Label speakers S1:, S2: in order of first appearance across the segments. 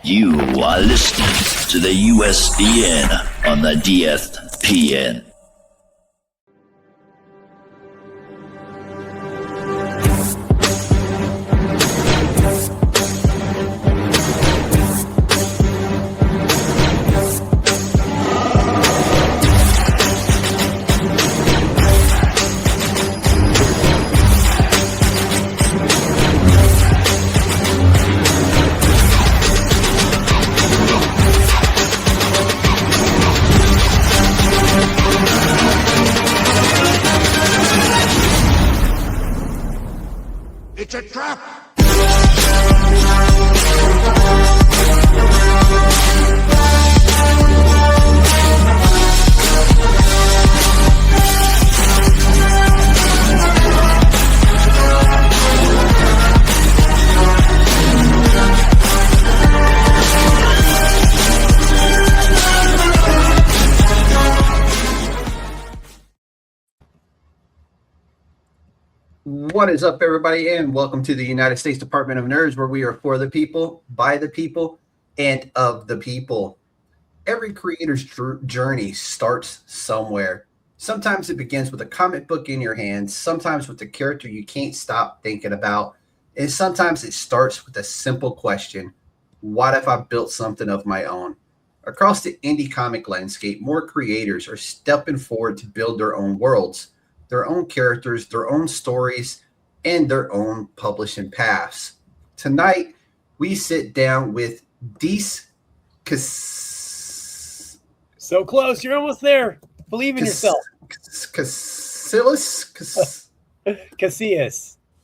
S1: You are listening to the USDN on the DFPN.
S2: It's a trap!
S3: What is up, everybody, and welcome to the United States Department of Nerds, where we are for the people, by the people, and of the people. Every creator's journey starts somewhere. Sometimes it begins with a comic book in your hands, sometimes with a character you can't stop thinking about, and sometimes it starts with a simple question: what if I built something of my own? Across the indie comic landscape, more creators are stepping forward to build their own worlds, their own characters, their own stories, and their own publishing paths. Tonight, we sit down with Dees Casillas.
S4: So close. You're almost there. Believe in yourself.
S3: Casillas?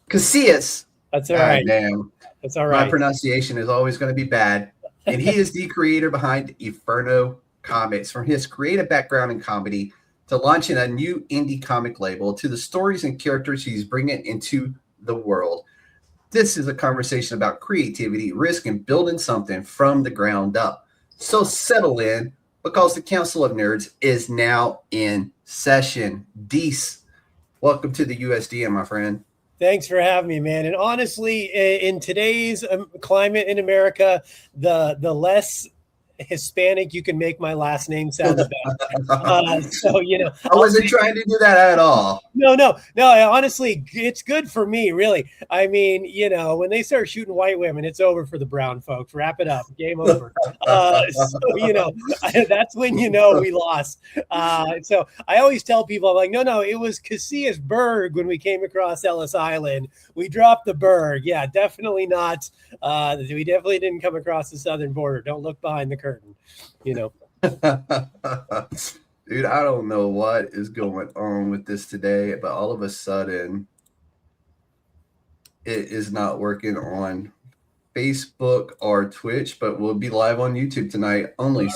S4: Casillas. That's all right.
S3: Damn.
S4: That's all right.
S3: My pronunciation is always going to be bad. And he is the creator behind Inferno Comics. From his creative background in comedy to launching a new indie comic label, to the stories and characters he's bringing into the world. This is a conversation about creativity, risk, and building something from the ground up. So settle in, because the Council of Nerds is now in session. Deece, welcome to the USDN, my friend.
S4: Thanks for having me, man. And honestly, in today's climate in America, the less Hispanic you can make my last name sound better. So, you know,
S3: I wasn't trying to do that at all.
S4: No. Honestly, it's good for me, really. I mean, you know, when they start shooting white women, it's over for the brown folks. Wrap it up. Game over. So, you know, that's when you know we lost. So I always tell people, I'm like, no, it was Casillas Berg when we came across Ellis Island. We dropped the Berg. Yeah, definitely not. We definitely didn't come across the southern border. Don't look behind the curtain, you know.
S3: Dude, I don't know what is going on with this today, but all of a sudden it is not working on Facebook or Twitch, but we'll be live on YouTube tonight only.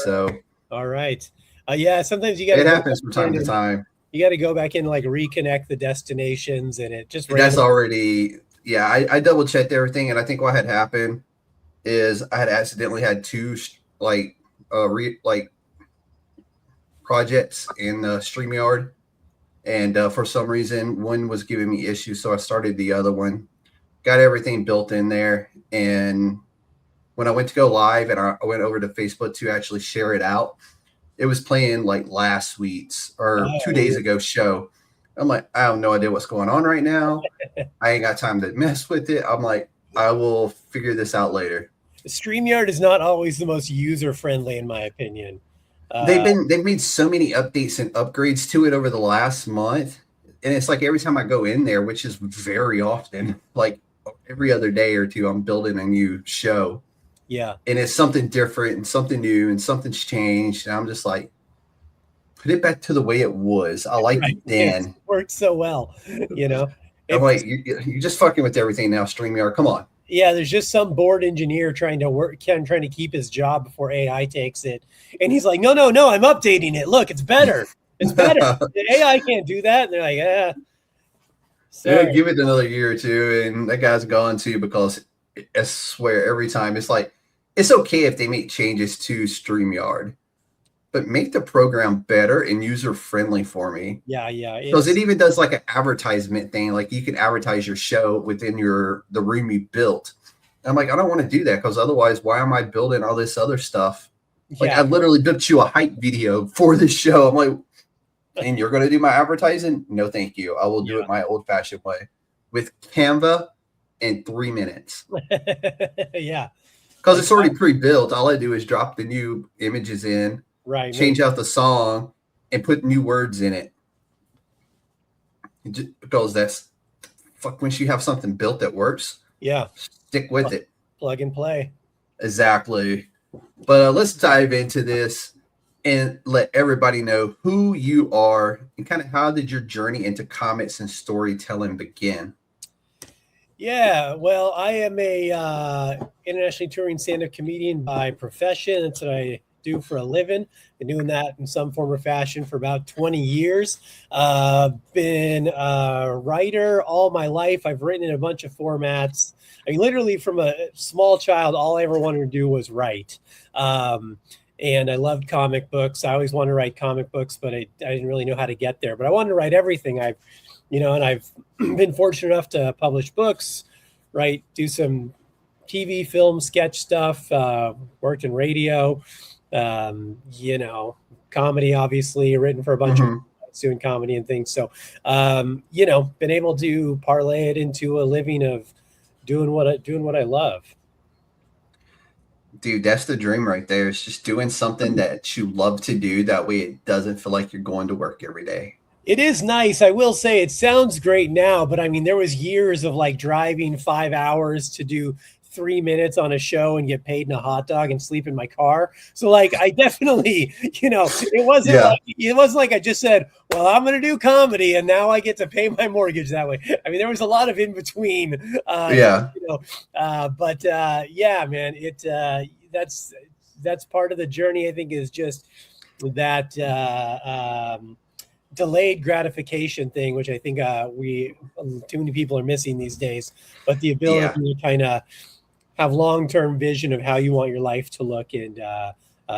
S4: All right. Yeah, sometimes you got
S3: it happens from time to time.
S4: You got to go back and like reconnect the destinations, and it just
S3: that's already I double checked everything, and I think what had happened is I had accidentally had two projects in StreamYard, and for some reason one was giving me issues, so I started the other one, got everything built in there, and when I went to go live and I went over to Facebook to actually share it out, it was playing like last week's or 2 days ago show. I'm like, I have no idea what's going on right now. I ain't got time to mess with it. I'm like, I will figure this out later.
S4: StreamYard is not always the most user-friendly, in my opinion.
S3: They've made so many updates and upgrades to it over the last month, and it's like every time I go in there, which is very often, like every other day or two, I'm building a new show.
S4: Yeah,
S3: and it's something different and something new and something's changed, and I'm just like, put it back to the way it was. I liked it then.
S4: It worked so well, you know.
S3: I'm like, you're just fucking with everything now, StreamYard. Come on.
S4: Yeah, there's just some bored engineer trying to keep his job before AI takes it. And he's like, no, I'm updating it. Look, it's better. It's better. The AI can't do that. And they're like,
S3: Yeah, give it another year or two, and that guy's gone too, because I swear every time it's like, it's okay if they make changes to StreamYard, but make the program better and user-friendly for me.
S4: Yeah.
S3: Because it even does like an advertisement thing. Like you can advertise your show within the room you built. I'm like, I don't want to do that because otherwise, why am I building all this other stuff? Like,
S4: Yeah.
S3: I literally built you a hype video for this show. I'm like, and you're going to do my advertising? No, thank you. I will do it my old-fashioned way with Canva in 3 minutes.
S4: Yeah.
S3: Because it's already pre-built. All I do is drop the new images in,
S4: Right.
S3: change out the song, and put new words in it. Because that's once you have something built that works, stick with it.
S4: Plug and play.
S3: Exactly. But let's dive into this and let everybody know who you are and kind of how did your journey into comics and storytelling begin?
S4: Yeah, well, I am a internationally touring stand-up comedian by profession. That's what I do for a living. Been doing that in some form or fashion for about 20 years. Been a writer all my life. I've written in a bunch of formats. I mean, literally from a small child, all I ever wanted to do was write. And I loved comic books. I always wanted to write comic books, but I didn't really know how to get there. But I wanted to write everything. I've been fortunate enough to publish books, do some TV, film, sketch stuff, worked in radio, comedy, obviously, written for a bunch of doing comedy and things. So, been able to parlay it into a living of doing what I love.
S3: Dude, that's the dream right there. It's just doing something that you love to do. That way it doesn't feel like you're going to work every day.
S4: It is nice. I will say it sounds great now, but I mean, there was years of like driving 5 hours to do 3 minutes on a show and get paid in a hot dog and sleep in my car. So like, I definitely, it wasn't like I just said, well, I'm going to do comedy and now I get to pay my mortgage that way. I mean, there was a lot of in between, man, that's part of the journey. I think is just that, delayed gratification thing, which I think too many people are missing these days, but the ability to kind of have long-term vision of how you want your life to look and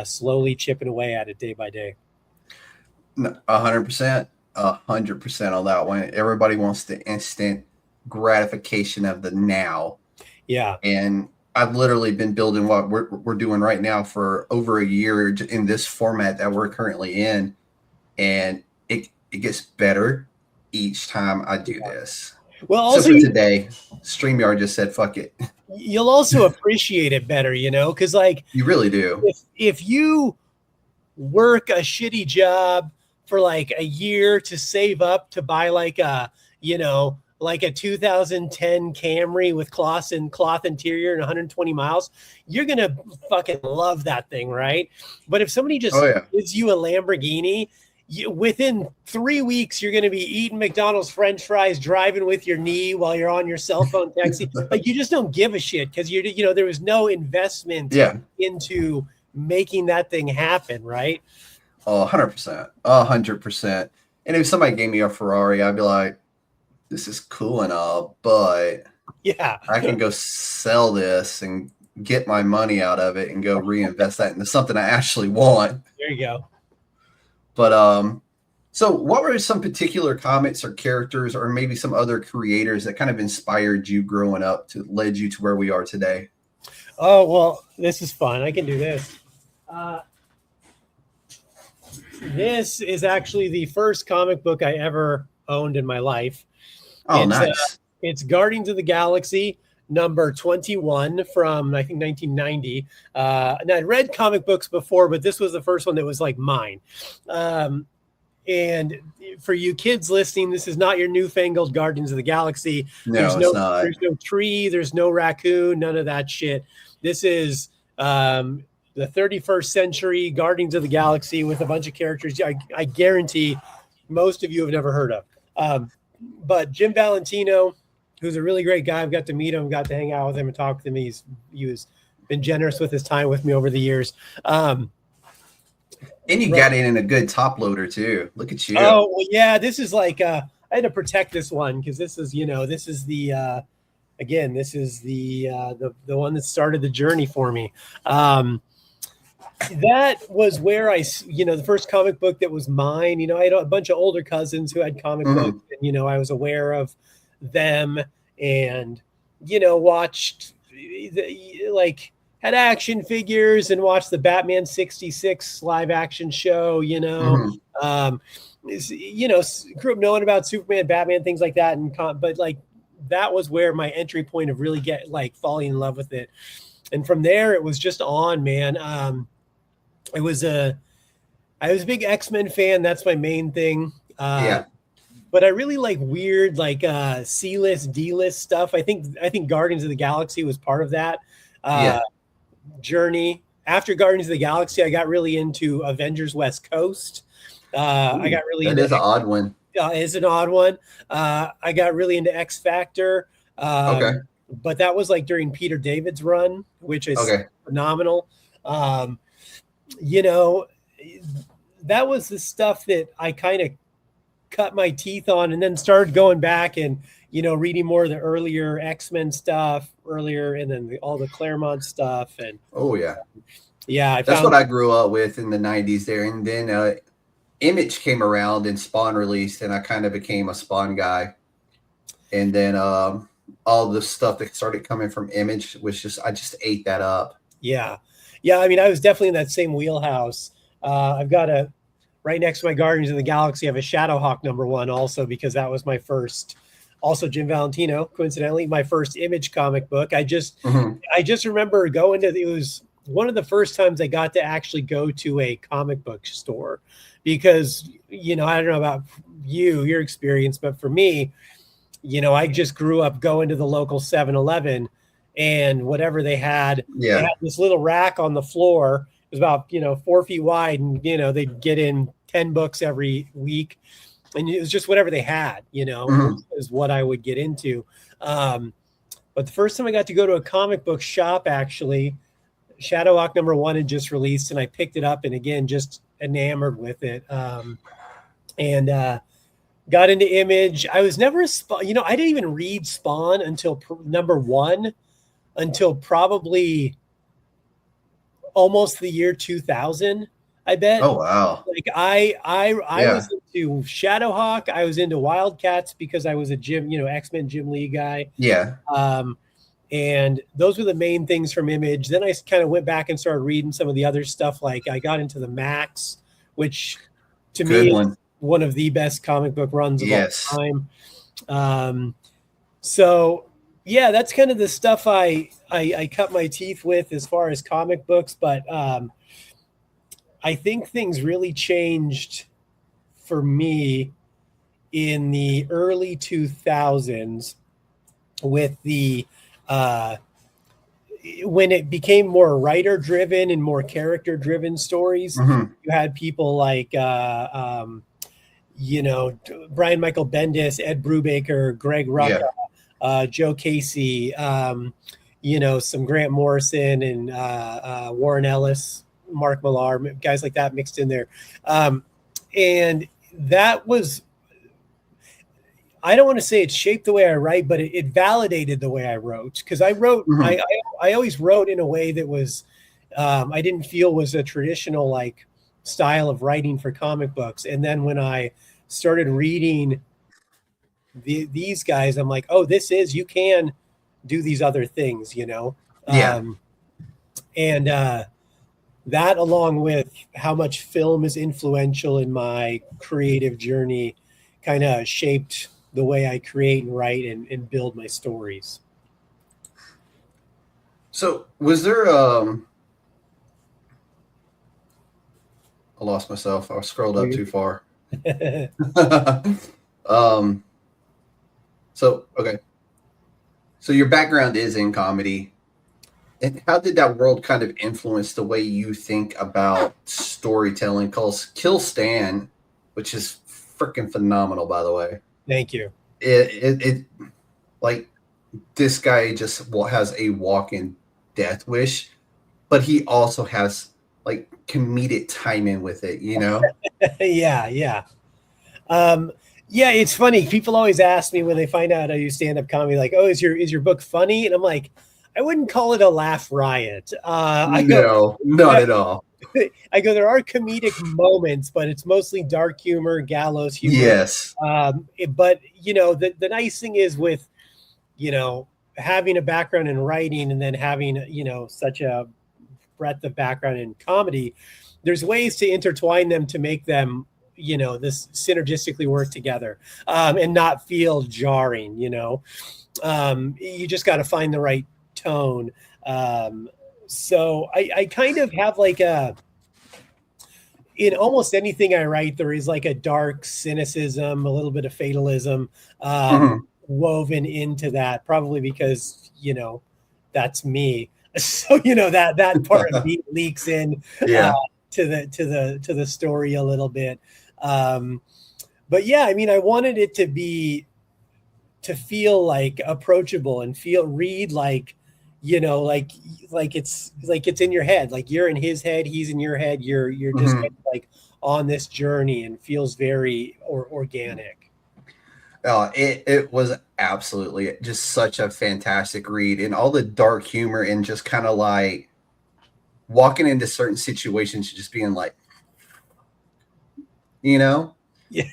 S4: slowly chipping away at it day by day.
S3: 100% on that one. Everybody wants the instant gratification of the now. Yeah. And I've literally been building what we're doing right now for over a year in this format that we're currently in. And it gets better each time I do this.
S4: Well, also
S3: today, StreamYard just said, fuck it.
S4: You'll also appreciate it better, because like you really do. If you work a shitty job for like a year to save up to buy like a 2010 Camry with cloth interior and 120 miles, you're going to fucking love that thing, right? But if somebody just gives you a Lamborghini, within 3 weeks, you're going to be eating McDonald's French fries, driving with your knee while you're on your cell phone taxi. Like you just don't give a shit because there was no investment into making that thing happen, right?
S3: Oh, 100%, 100%. And if somebody gave me a Ferrari, I'd be like, this is cool and all, but I can go sell this and get my money out of it and go reinvest that into something I actually want.
S4: There you go.
S3: But so what were some particular comics or characters or maybe some other creators that kind of inspired you growing up to led you to where we are today?
S4: Oh, well, this is fun. I can do this. This is actually the first comic book I ever owned in my life.
S3: Oh, nice.
S4: It's Guardians of the Galaxy number 21 from, I think, 1990. And I'd read comic books before, but this was the first one that was like mine. And for you kids listening, this is not your newfangled Guardians of the Galaxy.
S3: No, it's not.
S4: There's no tree. There's no raccoon. None of that shit. This is the 31st century Guardians of the Galaxy with a bunch of characters I guarantee most of you have never heard of. But Jim Valentino, who's a really great guy. I've got to meet him, got to hang out with him and talk with him. He was been generous with his time with me over the years. And
S3: you got it in a good top loader too. Look at you.
S4: Oh, well, yeah. This is like I had to protect this one because this is the one that started the journey for me. That was where the first comic book that was mine. I had a bunch of older cousins who had comic books, and I was aware of them and watched like had action figures and watched the Batman 66 live action show, you know, grew up knowing about Superman, Batman, things like that. But like, that was where my entry point of really falling in love with it. And from there, it was just on, man. I was a big X-Men fan. That's my main thing. But I really like weird, like C-list, D-list stuff. I think Guardians of the Galaxy was part of that journey. After Guardians of the Galaxy, I got really into Avengers West Coast. I got really into.
S3: That is an odd one.
S4: Is an odd one. I got really into X Factor. But that was like during Peter David's run, which is phenomenal. You know, that was the stuff that I kind of cut my teeth on, and then started going back and, you know, reading more of the earlier X-Men stuff and then all the Claremont stuff. And that's what I grew up with in the 90s there. And then Image came around and Spawn released, and I kind of became a Spawn guy. And then all the stuff that started coming from Image was I just ate that up. Yeah. I mean, I was definitely in that same wheelhouse. I've got right next to my Guardians of the Galaxy, I have a Shadowhawk #1 also, because that was my first, also Jim Valentino, coincidentally, my first Image comic book. I just remember it was one of the first times I got to actually go to a comic book store, because, you know, I don't know about your experience, but for me, you know, I just grew up going to the local 7-Eleven, and whatever they had this little rack on the floor. It was about, 4 feet wide, and, they'd get in 10 books every week, and it was just whatever they had, is what I would get into. But the first time I got to go to a comic book shop, actually, Shadowhawk #1 had just released, and I picked it up, and again, just enamored with it. And got into Image. I was never I didn't even read Spawn until #1, until probably almost the year 2000, I bet. Oh wow! Like I was into Shadowhawk. I was into Wildcats because I was a X-Men Jim Lee guy. Yeah. And those were the main things from Image. Then I kind of went back and started reading some of the other stuff. Like I got into the Max, which to me is one of the best comic book runs of all time. So yeah, that's kind of the stuff I cut my teeth with as far as comic books. But I think things really changed for me in the early 2000s with the when it became more writer driven and more character driven stories. You had people like Brian Michael Bendis, Ed Brubaker, Greg Rucka, Joe Casey, some Grant Morrison and Warren Ellis, Mark Millar, guys like that mixed in there. And that was, I don't want to say it shaped the way I write, but it validated the way I wrote. Because I wrote, I always wrote in a way that was, I didn't feel was a traditional like style of writing for comic books. And then when I started reading these guys, I'm like, oh, you can do these other things, and that, along with how much film is influential in my creative journey, kind of shaped the way I create and write and build my stories.
S3: So was there I lost myself. I scrolled up too far. So your background is in comedy. And how did that world kind of influence the way you think about storytelling? Because Kill Stan, which is freaking phenomenal, by the way.
S4: Thank you.
S3: It like this guy just has a walk-in death wish, but he also has like comedic timing with it,
S4: Yeah. It's funny. People always ask me when they find out I do stand-up comedy, like, "Oh, is your book funny?" And I'm like, I wouldn't call it a laugh riot.
S3: No, not at all.
S4: I go, there are comedic moments, but it's mostly dark humor, gallows humor.
S3: Yes.
S4: But the nice thing is with, having a background in writing and then having, such a breadth of background in comedy, there's ways to intertwine them to make them, this synergistically work together, and not feel jarring. You just got to find the right tone. So I kind of have like in almost anything I write, there is like a dark cynicism, a little bit of fatalism woven into that, probably because, that's me. So, that part of me leaks in to the story a little bit. But yeah, I mean, I wanted it to feel like approachable and read like, like it's in your head, like you're in his head, he's in your head, you're just kind of like on this journey, and feels very organic.
S3: Oh, it was absolutely just such a fantastic read, and all the dark humor and just kind of like walking into certain situations, just being like,
S4: Yeah.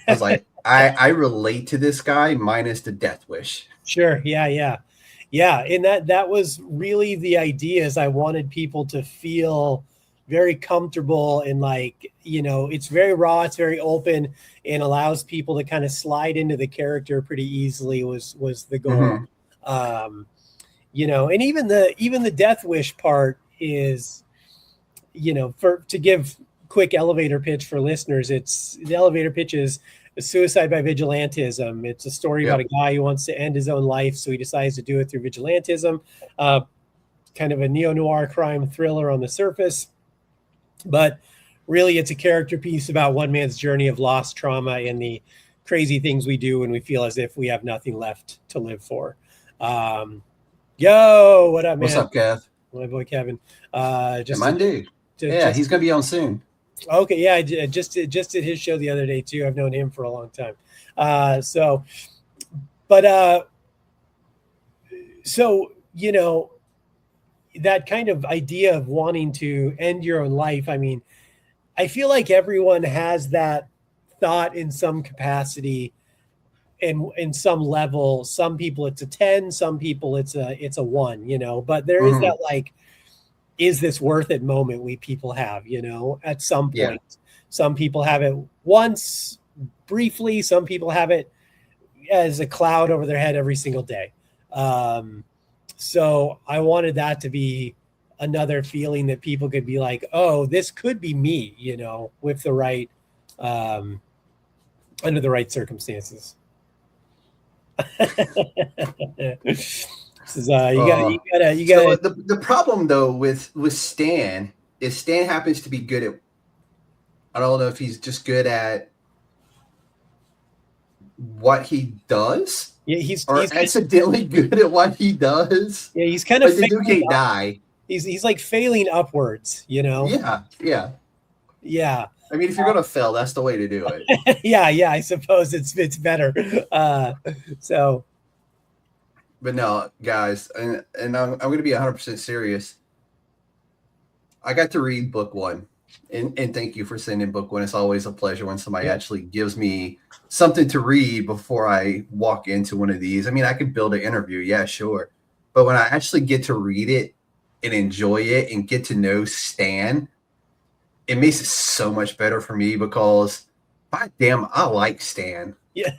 S3: I was like, I relate to this guy minus the death wish.
S4: Sure. Yeah. And that was really the idea, is I wanted people to feel very comfortable and like, it's very raw, it's very open, and allows people to kind of slide into the character pretty easily was the goal. And even the death wish part is, to give quick elevator pitch for listeners, the elevator pitch is suicide by vigilantism. It's a story about a guy who wants to end his own life, so he decides to do it through vigilantism. Kind of a neo-noir crime thriller on the surface, but really it's a character piece about one man's journey of loss, trauma, and the crazy things we do when we feel as if we have nothing left to live for. Yo, what up, man?
S3: What's up, Kev?
S4: My boy Kevin.
S3: Monday. He's gonna be on soon.
S4: Okay, yeah, I just did his show the other day too. I've known him for a long time. So that kind of idea of wanting to end your own life, I mean, I feel like everyone has that thought in some capacity and in some level. Some people it's a 10, some people it's a 1, but there is that like, is this worth it moment people have, at some point. Yeah. Some people have it once, briefly. Some people have it as a cloud over their head every single day. So I wanted that to be another feeling that people could be like, oh, this could be me, with the right, under the right circumstances. You gotta.
S3: So the problem though with Stan is Stan happens to be good at. I don't know if he's just good at what he does.
S4: Yeah, he's
S3: accidentally good at what he does.
S4: Yeah, he's kind of.
S3: But the dude can't die.
S4: He's like failing upwards,
S3: Yeah.
S4: Yeah.
S3: I mean, if you're gonna fail, that's the way to do it.
S4: Yeah. I suppose it's better. So.
S3: But no, guys, and I'm going to be 100% serious. I got to read book 1, and thank you for sending book 1. It's always a pleasure when somebody actually gives me something to read before I walk into one of these. I mean, I could build an interview, yeah, sure. But when I actually get to read it and enjoy it and get to know Stan, it makes it so much better for me because, god damn, I like Stan.
S4: Yeah,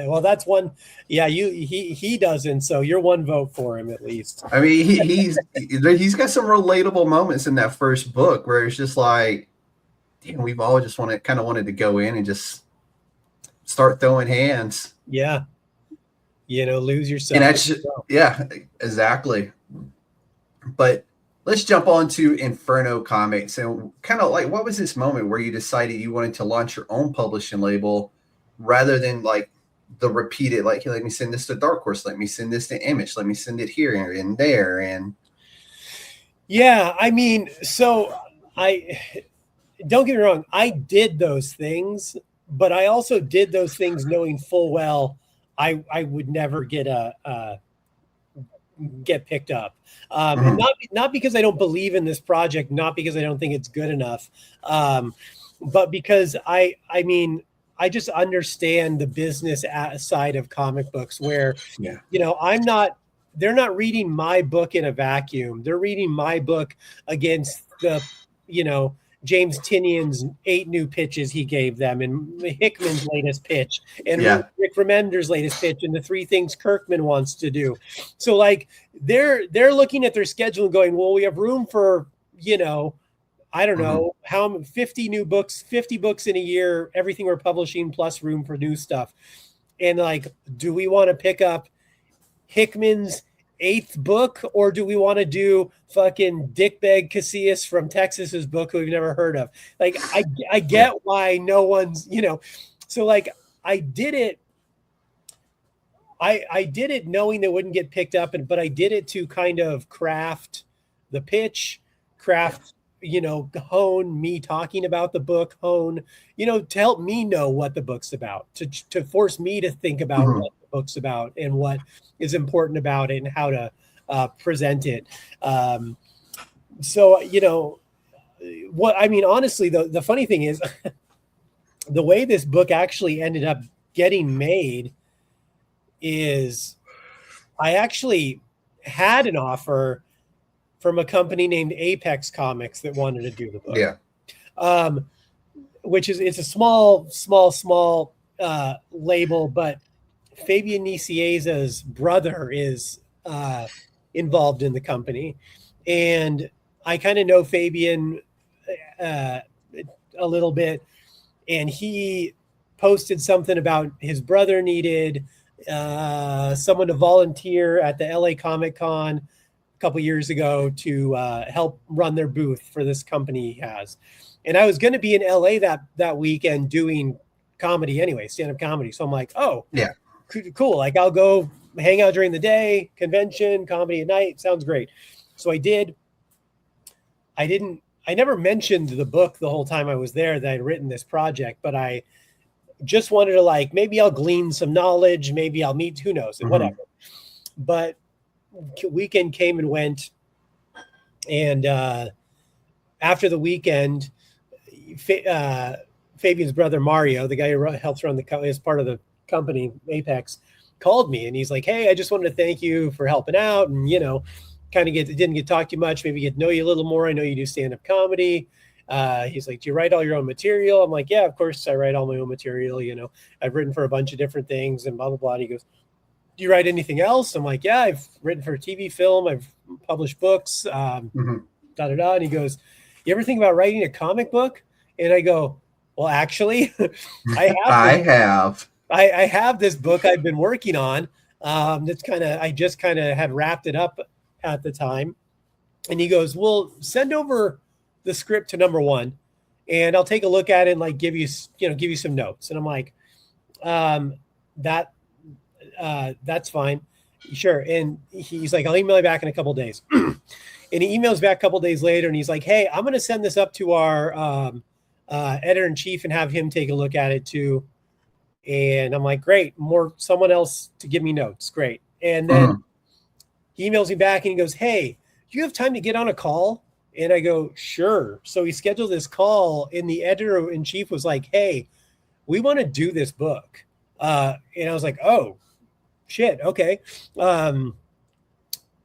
S4: well, that's one. Yeah, he doesn't. So you're one vote for him at least.
S3: I mean, he's got some relatable moments in that first book where it's just like, damn, we've all just wanted to go in and just start throwing hands.
S4: Yeah, lose yourself.
S3: And yeah, exactly. But let's jump on to Inferno Comics and kind of like, what was this moment where you decided you wanted to launch your own publishing label? Rather than like the repeated, like, hey, let me send this to Dark Horse, let me send this to Image, let me send it here and there. And
S4: yeah, I mean, so don't get me wrong, I did those things, but I also did those things knowing full well I would never get picked up. Not because I don't believe in this project, not because I don't think it's good enough, but because I mean, I just understand the business side of comic books where, I'm not they're not reading my book in a vacuum. They're reading my book against the, James Tinian's 8 new pitches he gave them, and Hickman's latest pitch, and Rick Remender's latest pitch, and the 3 things Kirkman wants to do. So like they're looking at their schedule and going, well, we have room for, I don't know how 50 books in a year, everything we're publishing plus room for new stuff. And like, do we want to pick up Hickman's 8th book, or do we want to do fucking Dickbag Casillas from Texas's book who we've never heard of? Like, I get why no one's, so like I did it. I did it knowing that it wouldn't get picked up, but I did it to kind of craft the pitch, hone me talking about the book, to help me know what the book's about, to force me to think about what the book's about and what is important about it and how to present it. Honestly, the funny thing is the way this book actually ended up getting made is I actually had an offer from a company named Apex Comics that wanted to do the book.
S3: Yeah.
S4: It's a small label, but Fabian Nicieza's brother is involved in the company. And I kind of know Fabian a little bit, and he posted something about his brother needed someone to volunteer at the LA Comic Con a couple years ago to help run their booth for this company he has. And I was going to be in LA that weekend doing comedy anyway, stand-up comedy. So I'm like, oh, yeah, cool. Like I'll go hang out during the day, convention, comedy at night. Sounds great. So I did. I never mentioned the book the whole time I was there that I'd written this project, but I just wanted to maybe I'll glean some knowledge. Maybe I'll meet, who knows, and whatever. But weekend came and went. And after the weekend, Fabian's brother, Mario, the guy who helps run the company, is part of the company, Apex, called me and he's like, hey, I just wanted to thank you for helping out. And, didn't get to talk to you much, maybe get to know you a little more. I know you do stand-up comedy. He's like, do you write all your own material? I'm like, yeah, of course I write all my own material. I've written for a bunch of different things and blah, blah, blah. And he goes, do you write anything else? I'm like, yeah, I've written for TV, film. I've published books, And he goes, you ever think about writing a comic book? And I go, well, actually, I have this book I've been working on. I just kind of had wrapped it up at the time. And he goes, well, send over the script to number 1 and I'll take a look at it and give you some notes. And I'm like, that's fine. Sure. And he's like, I'll email you back in a couple of days. And he emails back a couple of days later and he's like, hey, I'm going to send this up to our editor-in-chief and have him take a look at it too. And I'm like, great, someone else to give me notes. Great. And then he emails me back and he goes, hey, do you have time to get on a call? And I go, sure. So he scheduled this call and the editor-in-chief was like, hey, we want to do this book. And I was like, oh, shit. Okay.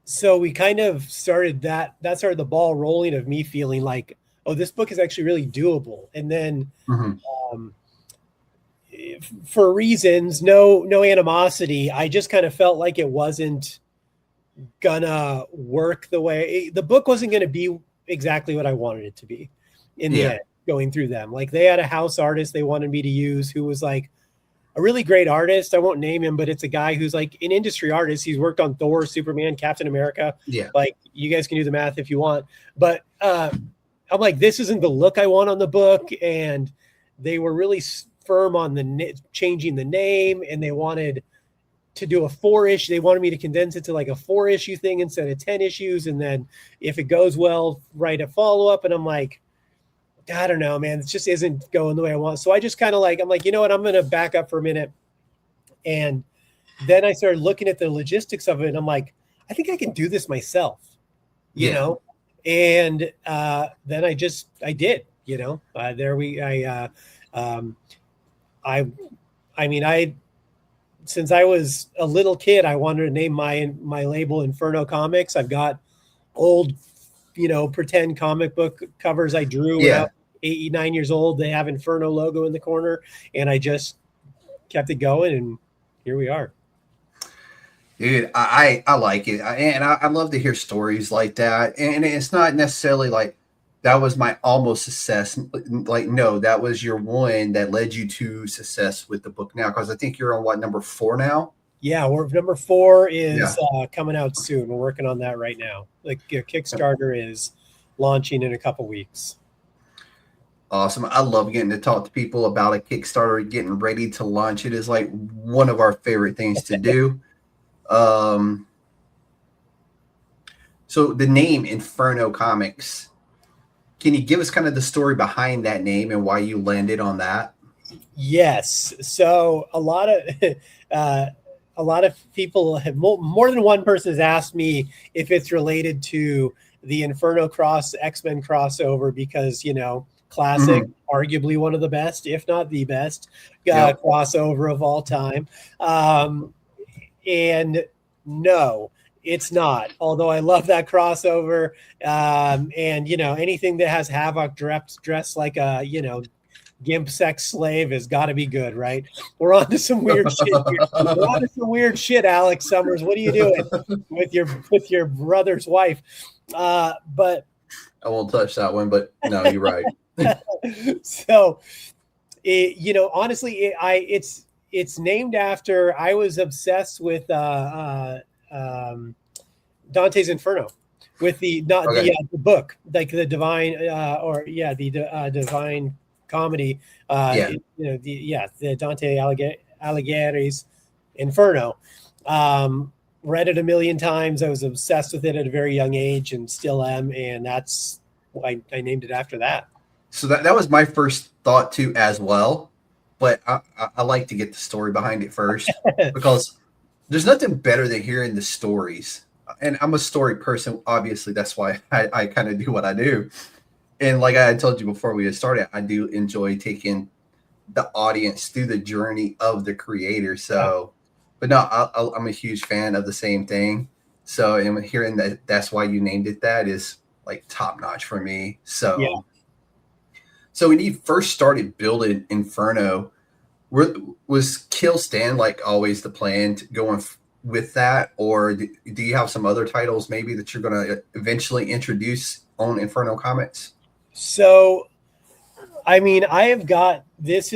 S4: So we kind of started that started the ball rolling of me feeling like, oh, this book is actually really doable. And then for reasons, no animosity, I just kind of felt like it wasn't gonna work the way the book wasn't going to be exactly what I wanted it to be in the end, going through them. Like they had a house artist they wanted me to use who was like a really great artist. I won't name him, but it's a guy who's like an industry artist. He's worked on Thor, Superman, Captain America. Yeah. Like you guys can do the math if you want, but I'm like, this isn't the look I want on the book. And they were really firm on changing the name, and they wanted to do a 4-issue. They wanted me to condense it to like a 4-issue thing instead of 10 issues. And then if it goes well, write a follow-up. And I'm like, I don't know, man, it just isn't going the way I want. So I just kind of I'm like, you know what? I'm going to back up for a minute. And then I started looking at the logistics of it. And I'm like, I think I can do this myself, you know? And then I did, since I was a little kid, I wanted to name my label Inferno Comics. I've got old, pretend comic book covers I drew when I was 8, 9 years old. They have Inferno logo in the corner, and I just kept it going, and here we are.
S3: Dude, I like it. I love to hear stories like that. And it's not necessarily like that was my almost success. Like, no, that was your one that led you to success with the book now. Because I think you're on what, number 4 now?
S4: Yeah, we're number 4 is coming out soon. We're working on that right now. Like Kickstarter is launching in a couple weeks.
S3: Awesome. I love getting to talk to people about a Kickstarter, getting ready to launch. It is like one of our favorite things to do. So the name Inferno Comics, can you give us kind of the story behind that name and why you landed on that?
S4: Yes. So a lot of people have more than one person has asked me if it's related to the Inferno X-Men crossover because, classic, arguably one of the best, if not the best crossover of all time. And no, it's not. Although I love that crossover, and anything that has Havoc dressed like a gimp sex slave has got to be good, right? We're on to some weird shit here. We're on to some weird shit, Alex Summers. What are you doing with your brother's wife? But
S3: I won't touch that one. But no, you're right.
S4: So, honestly, it's named after. I was obsessed with Dante's Inferno, with the book, like the divine divine comedy. The Dante Alighieri's Inferno. Read it a million times. I was obsessed with it at a very young age, and still am. And that's why I named it after that.
S3: So that was my first thought too, as well. But I like to get the story behind it first because there's nothing better than hearing the stories. And I'm a story person, obviously. That's why I kind of do what I do. And like I had told you before we had started, I do enjoy taking the audience through the journey of the creator. So, but no, I'm a huge fan of the same thing. So, and hearing that's why you named it that is like top notch for me. So. Yeah. So when you first started building Inferno, was Kill Stand like always the plan to going with that? Or do you have some other titles maybe that you're going to eventually introduce on Inferno Comics?
S4: So, I mean, I have got, this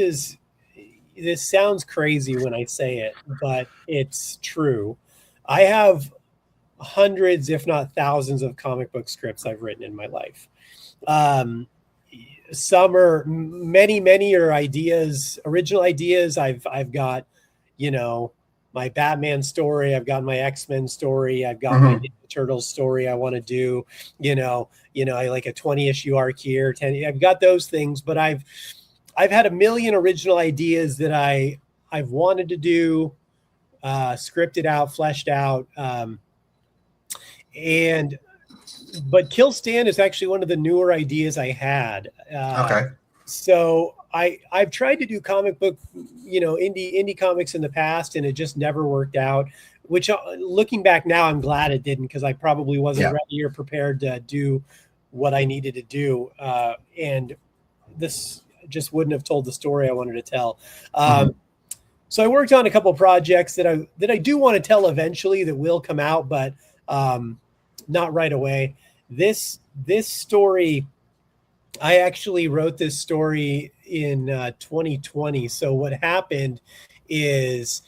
S4: sounds crazy when I say it, but it's true. I have hundreds, if not thousands of comic book scripts I've written in my life. Some are many are original ideas. I've got, my Batman story. I've got my X-Men story. I've got my Ninja Turtles story I want to do, I like a 20 issue arc here. 10. I've got those things, but I've had a million original ideas that I've wanted to do, scripted out, fleshed out. But Kill Stand is actually one of the newer ideas I had. Okay. So I've tried to do comic book, indie comics in the past, and it just never worked out. Which, looking back now, I'm glad it didn't, because I probably wasn't ready or prepared to do what I needed to do, and this just wouldn't have told the story I wanted to tell. So I worked on a couple of projects that I do want to tell eventually that will come out, but not right away. This story, I actually wrote this story in 2020. So what happened is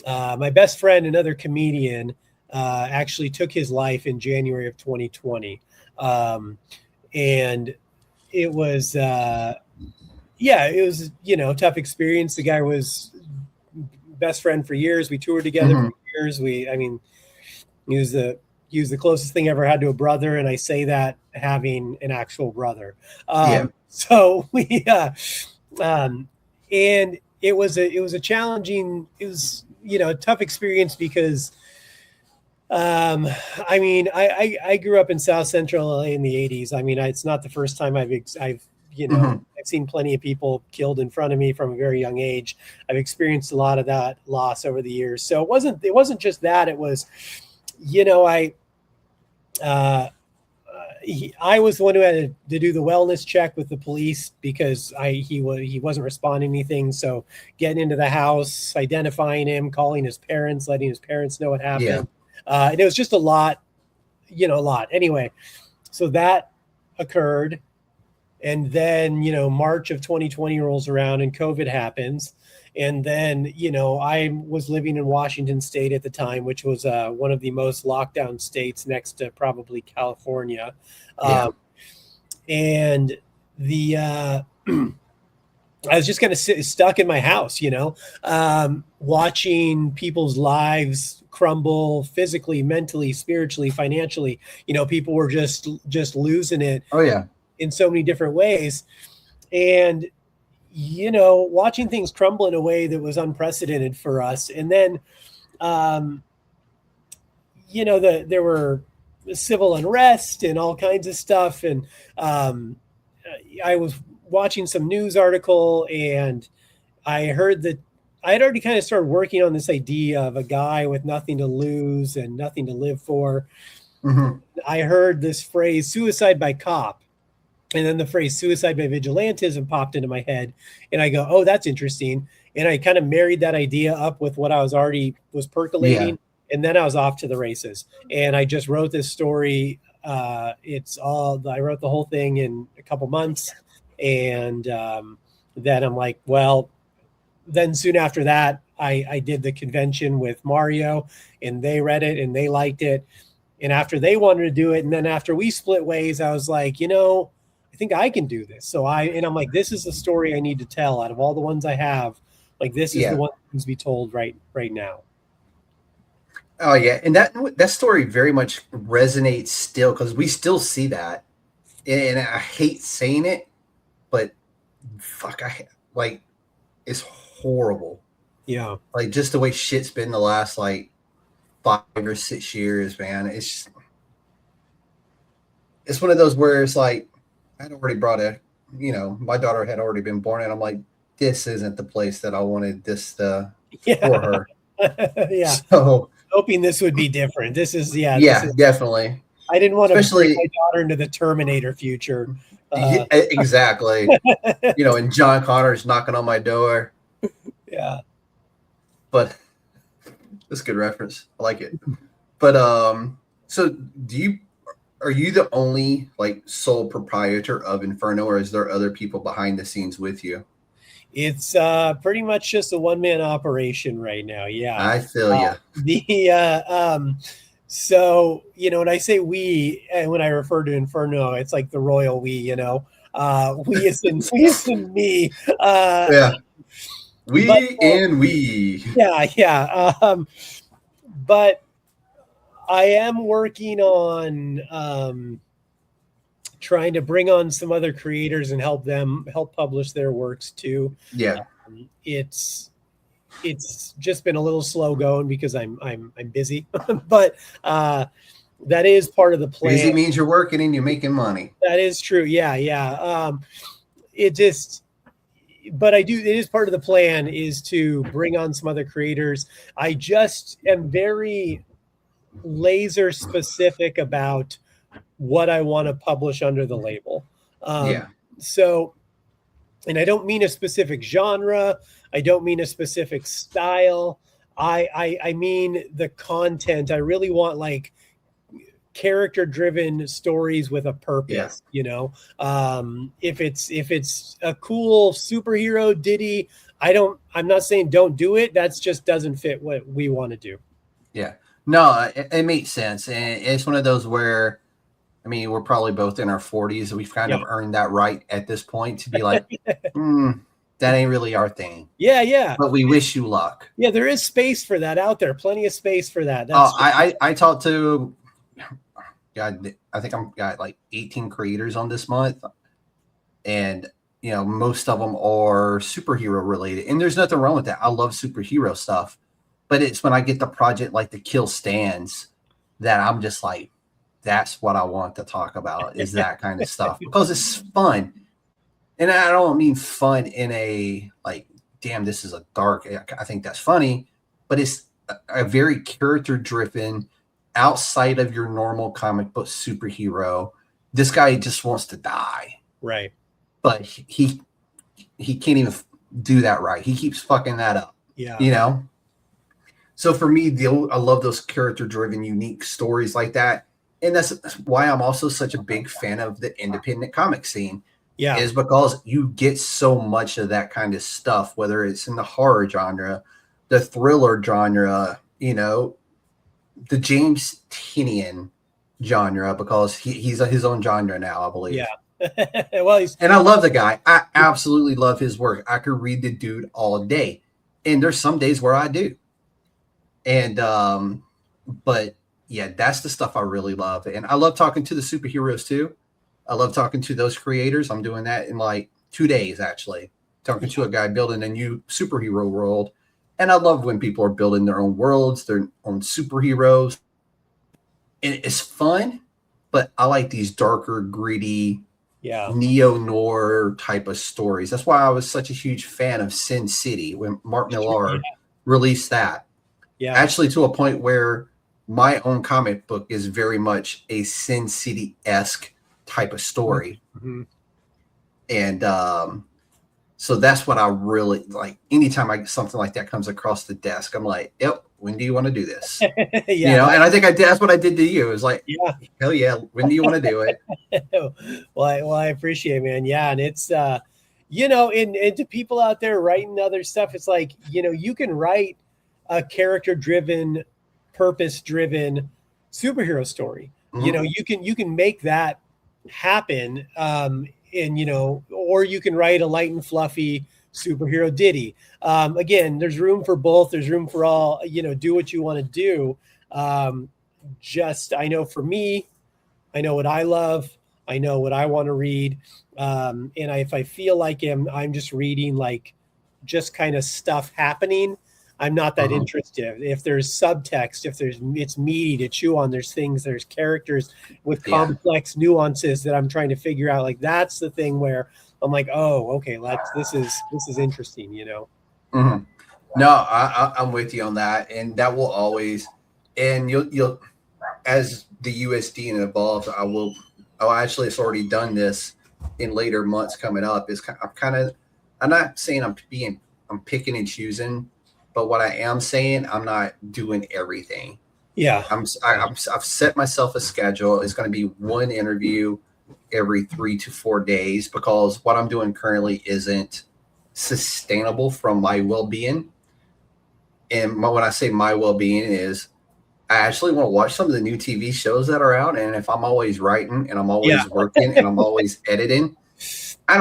S4: my best friend, another comedian, actually took his life in January of 2020. And it was, it was, tough experience. The guy was best friend for years. We toured together for years. He was the closest thing I ever had to a brother, and I say that having an actual brother. So we, and it was a challenging, a tough experience because, I grew up in South Central LA in the 80s. It's not the first time I've I've seen plenty of people killed in front of me from a very young age. I've experienced a lot of that loss over the years. So it wasn't just that. It was, I was the one who had to do the wellness check with the police because he wasn't responding to anything. So getting into the house, identifying him, calling his parents, letting his parents know what happened. Yeah. And it was just a lot. Anyway, so that occurred. And then, March of 2020 rolls around and COVID happens. And then, I was living in Washington State at the time, which was one of the most lockdown states next to probably California. Yeah. And I was just kind of stuck in my house, watching people's lives crumble physically, mentally, spiritually, financially. People were just losing it.
S3: Oh, yeah.
S4: In so many different ways. And, watching things crumble in a way that was unprecedented for us. And then, there were civil unrest and all kinds of stuff. And I was watching some news article and I heard that I had already kind of started working on this idea of a guy with nothing to lose and nothing to live for. Mm-hmm. I heard this phrase, suicide by cop. And then the phrase suicide by vigilantism popped into my head. And I go, oh, that's interesting. And I kind of married that idea up with what I was percolating. Yeah. And then I was off to the races. And I just wrote this story. I wrote the whole thing in a couple months. And then I'm like, well, then soon after that, I did the convention with Mario and they read it and they liked it. And after they wanted to do it, and then after we split ways, I was like, I think I can do this. So I'm like, this is the story I need to tell out of all the ones I have. Like, this is the one that needs to be told right now.
S3: Oh yeah. And that story very much resonates still, because we still see that. And I hate saying it, but fuck, it's horrible.
S4: Yeah.
S3: Like, just the way shit's been the last 5 or 6 years, man. It's one of those where it's like, I'd already brought my daughter had already been born, and I'm like, this isn't the place that I wanted this for her.
S4: Yeah.
S3: So
S4: hoping this would be different. This is
S3: definitely.
S4: I didn't want to bring my daughter into the Terminator future.
S3: Exactly. And John Connor's knocking on my door.
S4: Yeah.
S3: But that's a good reference. I like it. But so are you the only sole proprietor of Inferno, or is there other people behind the scenes with you?
S4: It's pretty much just a one-man operation right now. Yeah.
S3: I feel you.
S4: So, when I say we, and when I refer to Inferno, it's like the royal we, we is in me.
S3: Yeah. We.
S4: Yeah. But I am working on trying to bring on some other creators and help publish their works too.
S3: Yeah.
S4: It's just been a little slow going because I'm busy, but that is part of the plan.
S3: Busy means you're working and you're making money.
S4: That is true. Yeah. It is part of the plan is to bring on some other creators. I just am very laser specific about what I want to publish under the label. So, and I don't mean a specific genre. I don't mean a specific style. I mean the content. I really want character-driven stories with a purpose. If it's a cool superhero ditty, I'm not saying don't do it. That's just doesn't fit what we want to do.
S3: Yeah. No, it makes sense. And it's one of those where, we're probably both in our 40s. We've kind of earned that right at this point to be like, that ain't really our thing.
S4: Yeah.
S3: But we wish you luck.
S4: Yeah, there is space for that out there. Plenty of space for that.
S3: I talked to, I think I'm got 18 creators on this month. And, most of them are superhero related. And there's nothing wrong with that. I love superhero stuff. But it's when I get the project like the Kill Stands that I'm just like, that's what I want to talk about, is that kind of stuff, because it's fun. And I don't mean fun in a like, damn, this is a dark. I think that's funny, but it's a very character driven, outside of your normal comic book superhero. This guy just wants to die,
S4: Right.
S3: but he can't even do that right. He keeps fucking that up.
S4: Yeah.
S3: You know. So for me, I love those character driven, unique stories like that, and that's why I'm also such a big fan of the independent comic scene.
S4: Yeah.
S3: Is because you get so much of that kind of stuff, whether it's in the horror genre, the thriller genre, you know, the James Tynion genre, because he's his own genre now, I believe.
S4: Yeah. Well,
S3: and I love the guy. I absolutely love his work. I could read the dude all day. And there's some days where I do. And but yeah, that's the stuff I really love. And I love talking to the superheroes too. I love talking to those creators. I'm doing that in like 2 days, actually, talking to a guy building a new superhero world. And I love when people are building their own worlds, their own superheroes. And it's fun, but I like these darker, gritty, neo-noir type of stories. That's why I was such a huge fan of Sin City when Mark Millar released that. Yeah. Actually, to a point where my own comic book is very much a Sin City-esque type of story. Mm-hmm. And so that's what I really like. Anytime something like that comes across the desk, I'm like, yep, when do you want to do this? You know, and I think that's what I did to you. It was like, hell yeah, when do you want to do it?
S4: Well, I appreciate it, man. Yeah. And it's you know, and to people out there writing other stuff, it's like, you know, you can write a character driven, purpose driven superhero story. Mm-hmm. You know, you can make that happen, and you know, or you can write a light and fluffy superhero ditty. Again, there's room for both. There's room for all. You know, do what you want to do. Just I know for me, I know what I love. I know what I want to read, and if I feel like I'm just reading like just kind of stuff happening, I'm not that interested. If there's subtext, if it's meaty to chew on, there's characters with complex nuances that I'm trying to figure out. Like that's the thing where I'm like, oh, okay, this is interesting, you know?
S3: Mm-hmm. No, I'm with you on that. And that will always, and you'll, as the USDN evolves, actually, it's already done this in later months coming up. I'm not saying I'm picking and choosing, but what I am saying, I'm not doing everything.
S4: Yeah.
S3: I've set myself a schedule. It's going to be one interview every 3 to 4 days, because what I'm doing currently isn't sustainable from my well-being. And when I say my well-being is, I actually want to watch some of the new TV shows that are out. And if I'm always writing and I'm always working and I'm always editing, I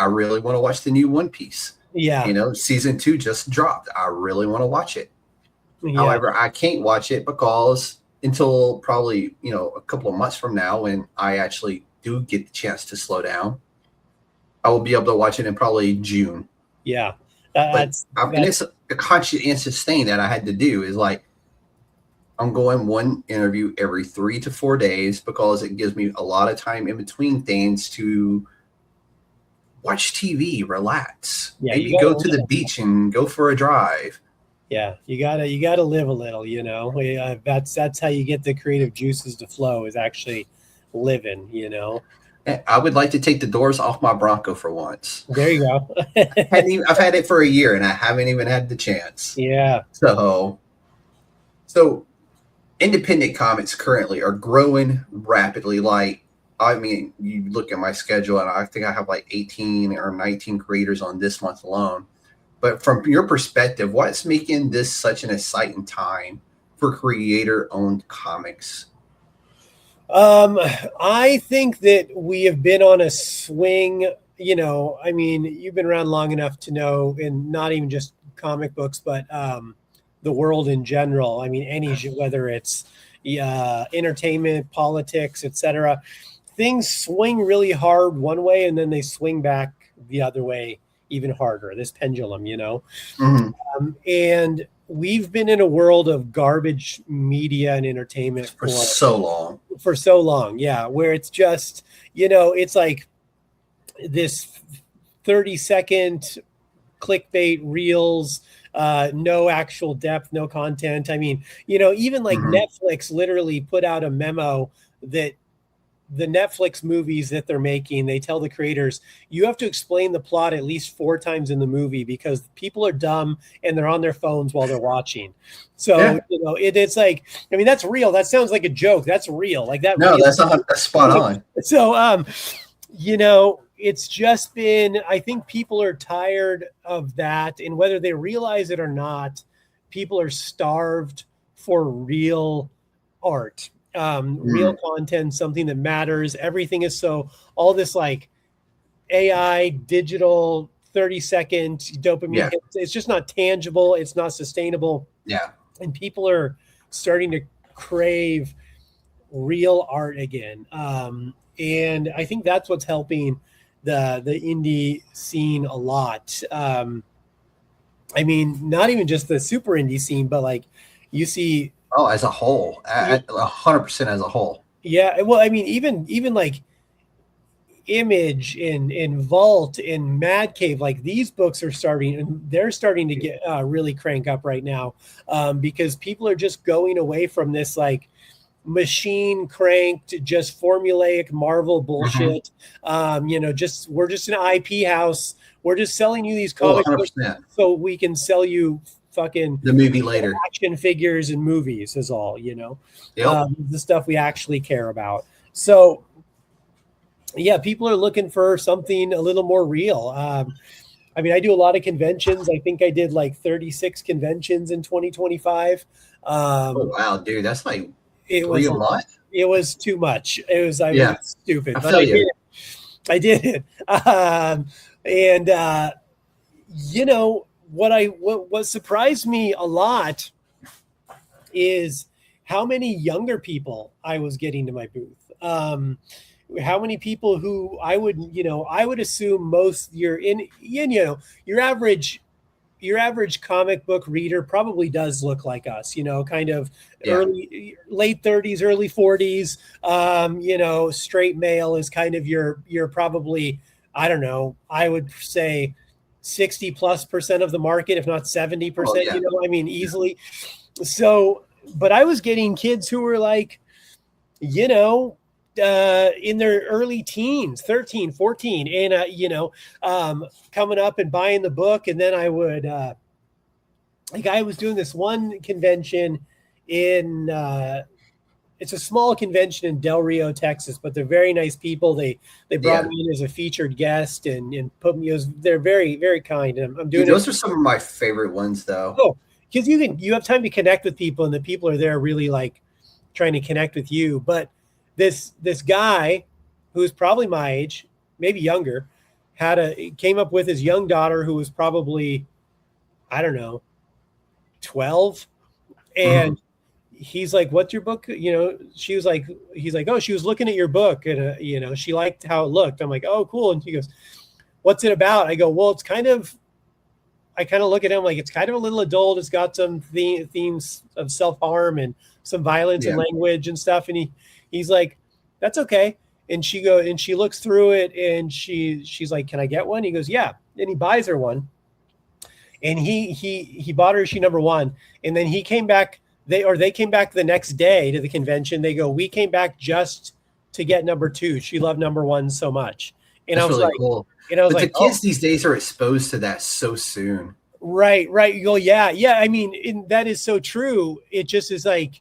S3: really want to watch the new One Piece.
S4: Yeah.
S3: You know, season 2 just dropped. I really want to watch it. Yeah. However, I can't watch it because until probably, you know, a couple of months from now, when I actually do get the chance to slow down, I will be able to watch it in probably June.
S4: Yeah.
S3: And it's a conscientious thing that I had to do is like, I'm going one interview every 3 to 4 days because it gives me a lot of time in between things to watch TV, relax, maybe go to the beach and go for a drive.
S4: Yeah, you gotta live a little, you know. That's how you get the creative juices to flow, is actually living, you know.
S3: I would like to take the doors off my Bronco for once.
S4: There you go.
S3: I've had it for a year and I haven't even had the chance.
S4: Yeah.
S3: So independent comics currently are growing rapidly. Like, I mean, you look at my schedule and I think I have like 18 or 19 creators on this month alone. But from your perspective, what's making this such an exciting time for creator-owned comics?
S4: I think that we have been on a swing. You know, I mean, you've been around long enough to know, and not even just comic books, but the world in general. I mean, whether it's entertainment, politics, etc. Things swing really hard one way and then they swing back the other way even harder, this pendulum, you know. Mm-hmm. And we've been in a world of garbage media and entertainment for so long, yeah, where it's just, you know, it's like this 30-second clickbait reels, no actual depth, no content. I mean, even like Netflix literally put out a memo that the Netflix movies that they're making, they tell the creators, you have to explain the plot at least 4 times in the movie because people are dumb and they're on their phones while they're watching. So, it's like, I mean, that's real. That sounds like a joke. That's real. Like that.
S3: No, that's spot on.
S4: So, it's just been, I think people are tired of that. And whether they realize it or not, people are starved for real art. Real content, something that matters. Everything is all this like AI digital 30-second dopamine hits, it's just not tangible, it's not sustainable, and people are starting to crave real art again, and I think that's what's helping the indie scene a lot. I mean, not even just the super indie scene, but like you see
S3: as a whole, 100% as a whole.
S4: Yeah. Well, I mean, even like Image and Vault and Mad Cave, like these books are starting to get really crank up right now, because people are just going away from this like machine cranked, just formulaic Marvel bullshit. We're just an IP house. We're just selling you these comic books so we can sell you fucking
S3: the movie later,
S4: action figures and movies is all,
S3: the
S4: stuff we actually care about. So yeah, people are looking for something a little more real. I mean, I do a lot of conventions. I think I did like 36 conventions in 2025.
S3: Oh wow, dude, that's like
S4: it was
S3: a lot.
S4: It was too much. It was was stupid, but I did it. What surprised me a lot is how many younger people I was getting to my booth. How many people who I would assume most your average comic book reader probably does look like us, kind of late 30s, early 40s, straight male is kind of your probably, I don't know, I would say 60+% of the market, if not 70%, easily. So, but I was getting kids who were like, in their early teens, 13, 14, and, coming up and buying the book. And then I would, I was doing this one convention in, it's a small convention in Del Rio, Texas, but they're very nice people. They brought me in as a featured guest and put me. They're very, very kind. And I'm doing.
S3: Those are some of my favorite ones, though.
S4: Oh, because you have time to connect with people, and the people are there really like trying to connect with you. But this guy, who's probably my age, maybe younger, came up with his young daughter who was probably, I don't know, 12, and. He's like, what's your book? He's like, oh, she was looking at your book and, she liked how it looked. I'm like, oh, cool. And he goes, what's it about? I go, well, I kind of look at him like, it's kind of a little adult. It's got some themes of self-harm and some violence and language and stuff. And he's like, that's okay. And she looks through it and she's like, can I get one? He goes, yeah. And he buys her one. And he bought her issue number 1. And then he came back. They came back the next day to the convention. They go, we came back just to get number 2. She loved number 1 so much. And
S3: that's
S4: I was
S3: really
S4: like,
S3: cool.
S4: And I was
S3: but
S4: like,
S3: the kids these days are exposed to that so soon.
S4: Right. You go, yeah. I mean, that is so true. It just is like,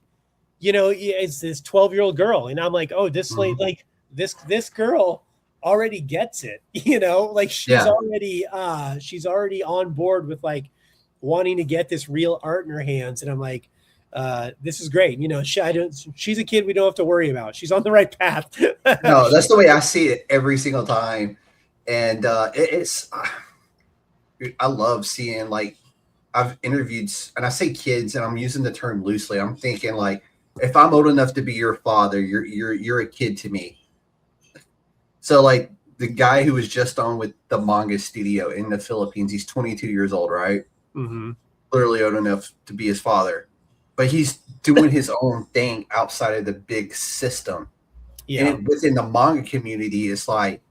S4: it's this 12-year-old girl, and I'm like, oh, this this girl already gets it. Like she's already on board with like wanting to get this real art in her hands, and I'm like. This is great. She's a kid we don't have to worry about. She's on the right path.
S3: No, that's the way I see it every single time. And I love seeing, like, I've interviewed, and I say kids, and I'm using the term loosely. I'm thinking like, if I'm old enough to be your father, you're a kid to me. So like the guy who was just on with the manga studio in the Philippines, he's 22 years old, right?
S4: Mm-hmm.
S3: Literally old enough to be his father. But he's doing his own thing outside of the big system. Yeah. And within the manga community, it's like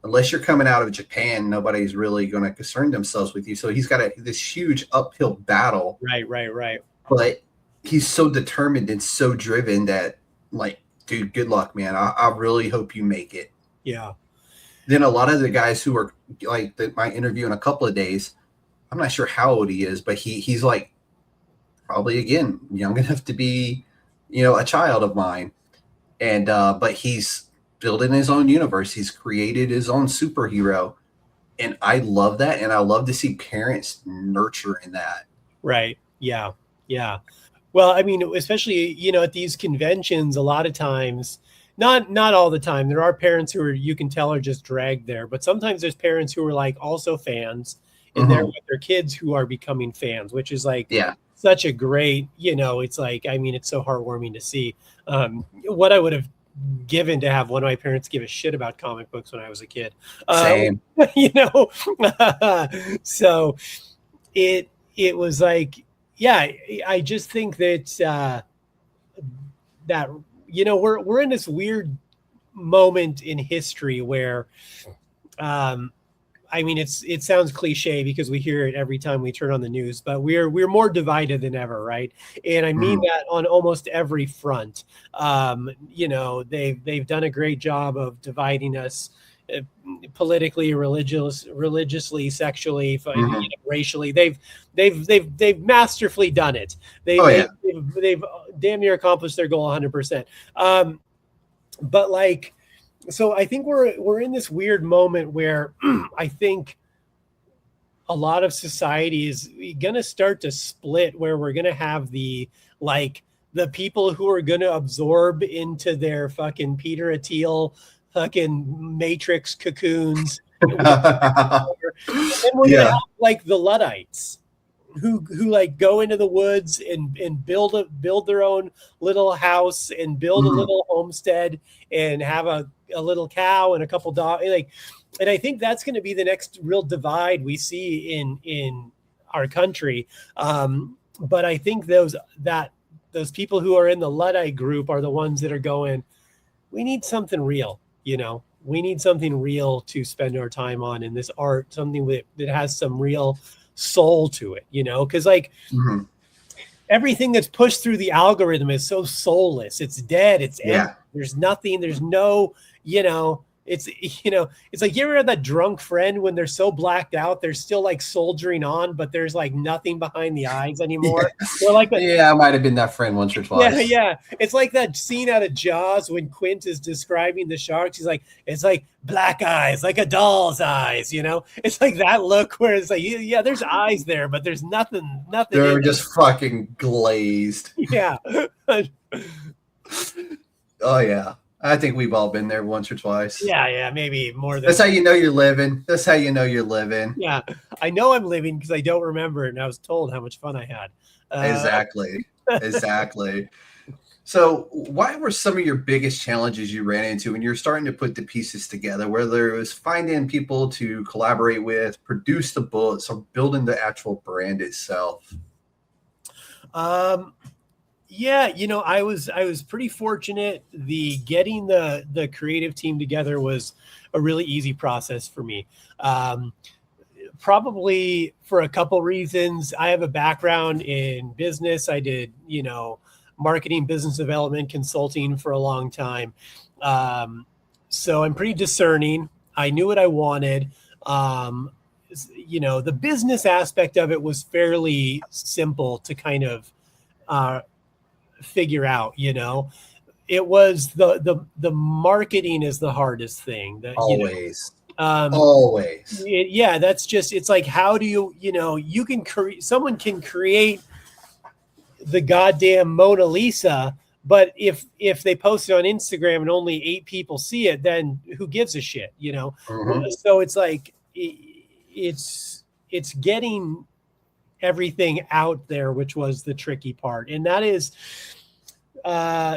S3: unless you're coming out of Japan, nobody's really going to concern themselves with you. So he's got this huge uphill battle.
S4: Right.
S3: But he's so determined and so driven that, like, dude, good luck, man. I really hope you make it.
S4: Yeah.
S3: Then a lot of the guys who are like that might interview in a couple of days, I'm not sure how old he is, but he's like probably, again, young enough to be, a child of mine. And but he's building his own universe. He's created his own superhero. And I love that. And I love to see parents nurturing that.
S4: Right. Yeah. Well, I mean, especially, at these conventions, a lot of times, not all the time, there are parents who you can tell are just dragged there, but sometimes there's parents who are like also fans and they're with their kids who are becoming fans, which is like such a great, it's like, I mean, it's so heartwarming to see. What I would have given to have one of my parents give a shit about comic books when I was a kid.
S3: Same.
S4: So it was like, yeah, I just think that we're in this weird moment in history where, I mean, it sounds cliche because we hear it every time we turn on the news, but we're more divided than ever, right? And I mean that on almost every front. They've done a great job of dividing us politically, religiously, sexually, racially. They've masterfully done it. They've damn near accomplished their goal 100%. But like, so I think we're in this weird moment where I think a lot of society is going to start to split, where we're going to have the people who are going to absorb into their fucking Peter Attiel fucking matrix cocoons. And then we're gonna have like the Luddites who like go into the woods and build their own little house and build a little homestead and have a little cow and a couple dogs. And I think that's going to be the next real divide we see in our country. But I think those people who are in the Luddite group are the ones that are going, we need something real. We need something real to spend our time on in this art, something that has some real soul to it, because everything that's pushed through the algorithm is so soulless. It's dead. It's empty. There's nothing. There's no, it's like, you ever had that drunk friend when they're so blacked out, they're still like soldiering on, but there's like nothing behind the eyes anymore.
S3: I might have been that friend once or twice.
S4: Yeah. It's like that scene out of Jaws when Quint is describing the sharks. He's like, it's like black eyes, like a doll's eyes, It's like that look where it's like, there's eyes there, but there's nothing.
S3: They're just fucking glazed.
S4: Yeah.
S3: Oh yeah. I think we've all been there once or twice.
S4: Yeah, maybe more than.
S3: That's how you know you're living. That's how you know you're living.
S4: Yeah, I know I'm living because I don't remember it, and I was told how much fun I had.
S3: Exactly. So what were some of your biggest challenges you ran into when you're starting to put the pieces together, whether it was finding people to collaborate with, produce the books, or building the actual brand itself?
S4: Yeah, I was pretty fortunate. Getting the creative team together was a really easy process for me. Probably for a couple reasons. I have a background in business. I did, marketing, business development, consulting for a long time. So I'm pretty discerning. I knew what I wanted. The business aspect of it was fairly simple to kind of figure out. It was the marketing is the hardest thing.
S3: Always.
S4: That's just, it's like, how do you can create, someone can create the goddamn Mona Lisa, but if they post it on Instagram and only 8 people see it, then who gives a shit, So it's like, it's getting everything out there, which was the tricky part. And that is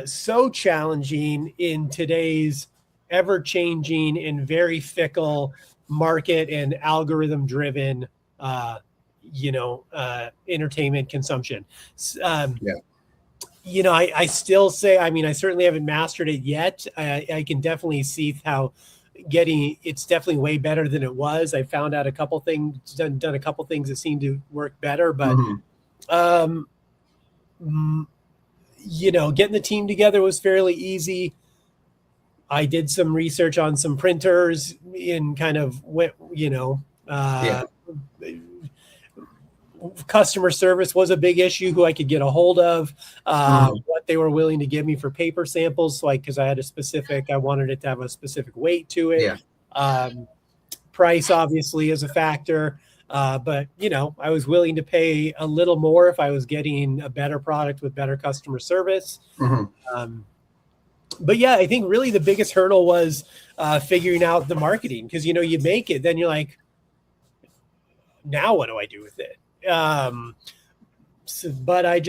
S4: so challenging in today's ever-changing and very fickle market and algorithm-driven, entertainment consumption. I still say, I mean, I certainly haven't mastered it yet. I can definitely see how it's definitely way better than it was. I found out a couple things, done a couple things that seem to work better, but getting the team together was fairly easy. I did some research on some printers and kind of went, customer service was a big issue, who I could get a hold of, what they were willing to give me for paper samples. So because I wanted it to have a specific weight to it. Yeah. Price obviously is a factor. But I was willing to pay a little more if I was getting a better product with better customer service. But yeah, I think really the biggest hurdle was figuring out the marketing, because you make it, then you're like, now what do I do with it? But I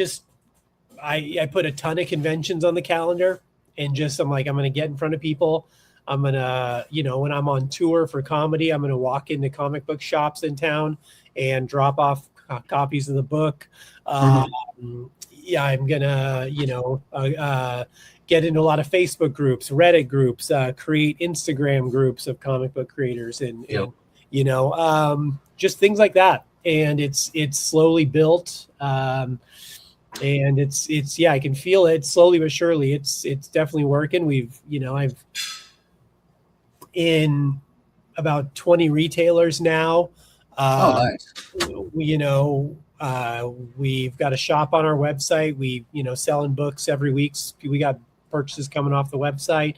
S4: put a ton of conventions on the calendar, and I'm like, I'm going to get in front of people. I'm going to, when I'm on tour for comedy, I'm going to walk into comic book shops in town and drop off copies of the book. I'm going to, get into a lot of Facebook groups, Reddit groups, create Instagram groups of comic book creators, and just things like that. And it's slowly built. And it's I can feel it slowly but surely. It's definitely working. I've in about 20 retailers now.
S3: Nice.
S4: We've got a shop on our website. We, selling books every week. We got purchases coming off the website.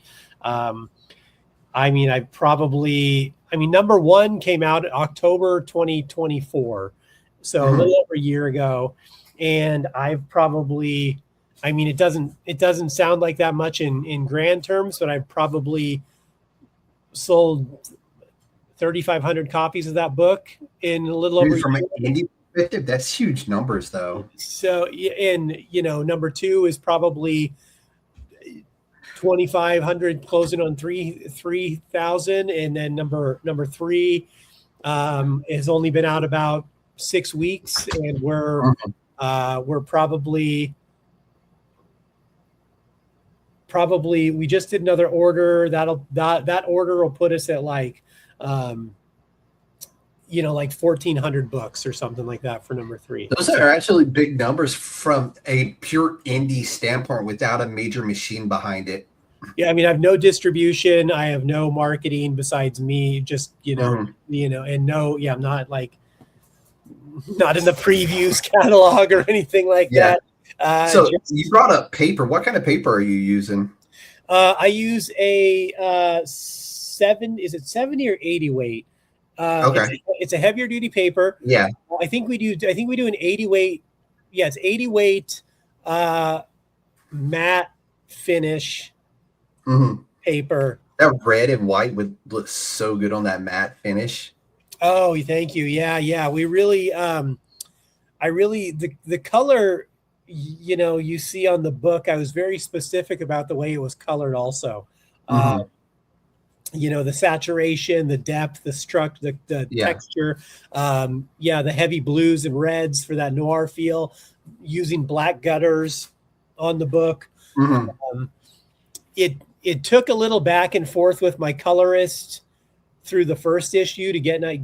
S4: Number one came out in October 2024. So a little over a year ago. And I've probably, it doesn't sound like that much in grand terms, but I've probably sold 3,500 copies of that book in a little over
S3: from an indie perspective. That's huge numbers, though.
S4: So, and number two is probably 2,500, closing on 3,000, and then number three has only been out about 6 weeks, and we're probably we just did another order. That order will put us at like 1,400 books or something like that for number three.
S3: Those are actually big numbers from a pure indie standpoint without a major machine behind it.
S4: Yeah, I have no distribution. I have no marketing besides me. Just and I'm not in the previews catalog or anything like that.
S3: So you brought up paper. What kind of paper are you using?
S4: I use a 70 or 80 weight.
S3: Okay.
S4: It's a heavier duty paper.
S3: Yeah.
S4: I think we do an 80 weight. Yeah, it's 80 weight matte finish paper.
S3: That red and white would look so good on that matte finish.
S4: Oh, thank you. Yeah. We really, the color, you see on the book, I was very specific about the way it was colored also. The saturation, the depth, the structure, the texture, the heavy blues and reds for that noir feel, using black gutters on the book. It took a little back and forth with my colorist through the first issue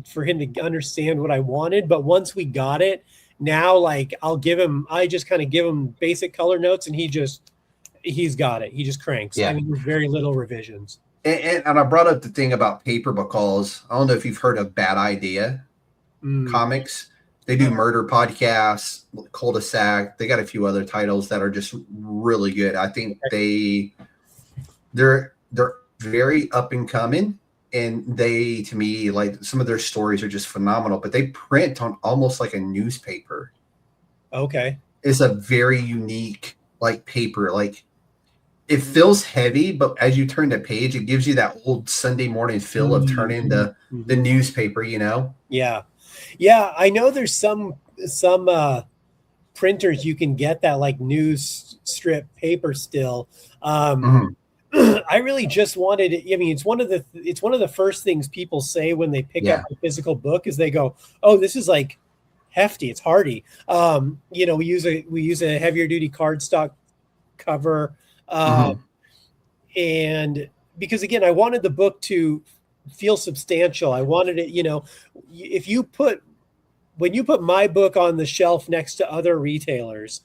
S4: for him to understand what I wanted. But once we got it, now I just kind of give him basic color notes, and he's got it. He just cranks.
S3: Yeah.
S4: There's very little revisions.
S3: And I brought up the thing about paper because I don't know if you've heard of Bad Idea Comics. They do murder podcasts, Cul-de-sac. They got a few other titles that are just really good. I think they're very up and coming, and they, to me, some of their stories are just phenomenal, but they print on almost like a newspaper.
S4: Okay.
S3: It's a very unique paper. It feels heavy, but as you turn the page, it gives you that old Sunday morning feel of turning the newspaper,
S4: Yeah. I know there's some printers you can get that news strip paper still. I really just wanted it. It's one of the first things people say when they pick up a physical book is they go, "Oh, this is hefty. It's hardy." We use a heavier duty cardstock cover, and because again, I wanted the book to feel substantial. I wanted it, you know, when you put my book on the shelf next to other retailers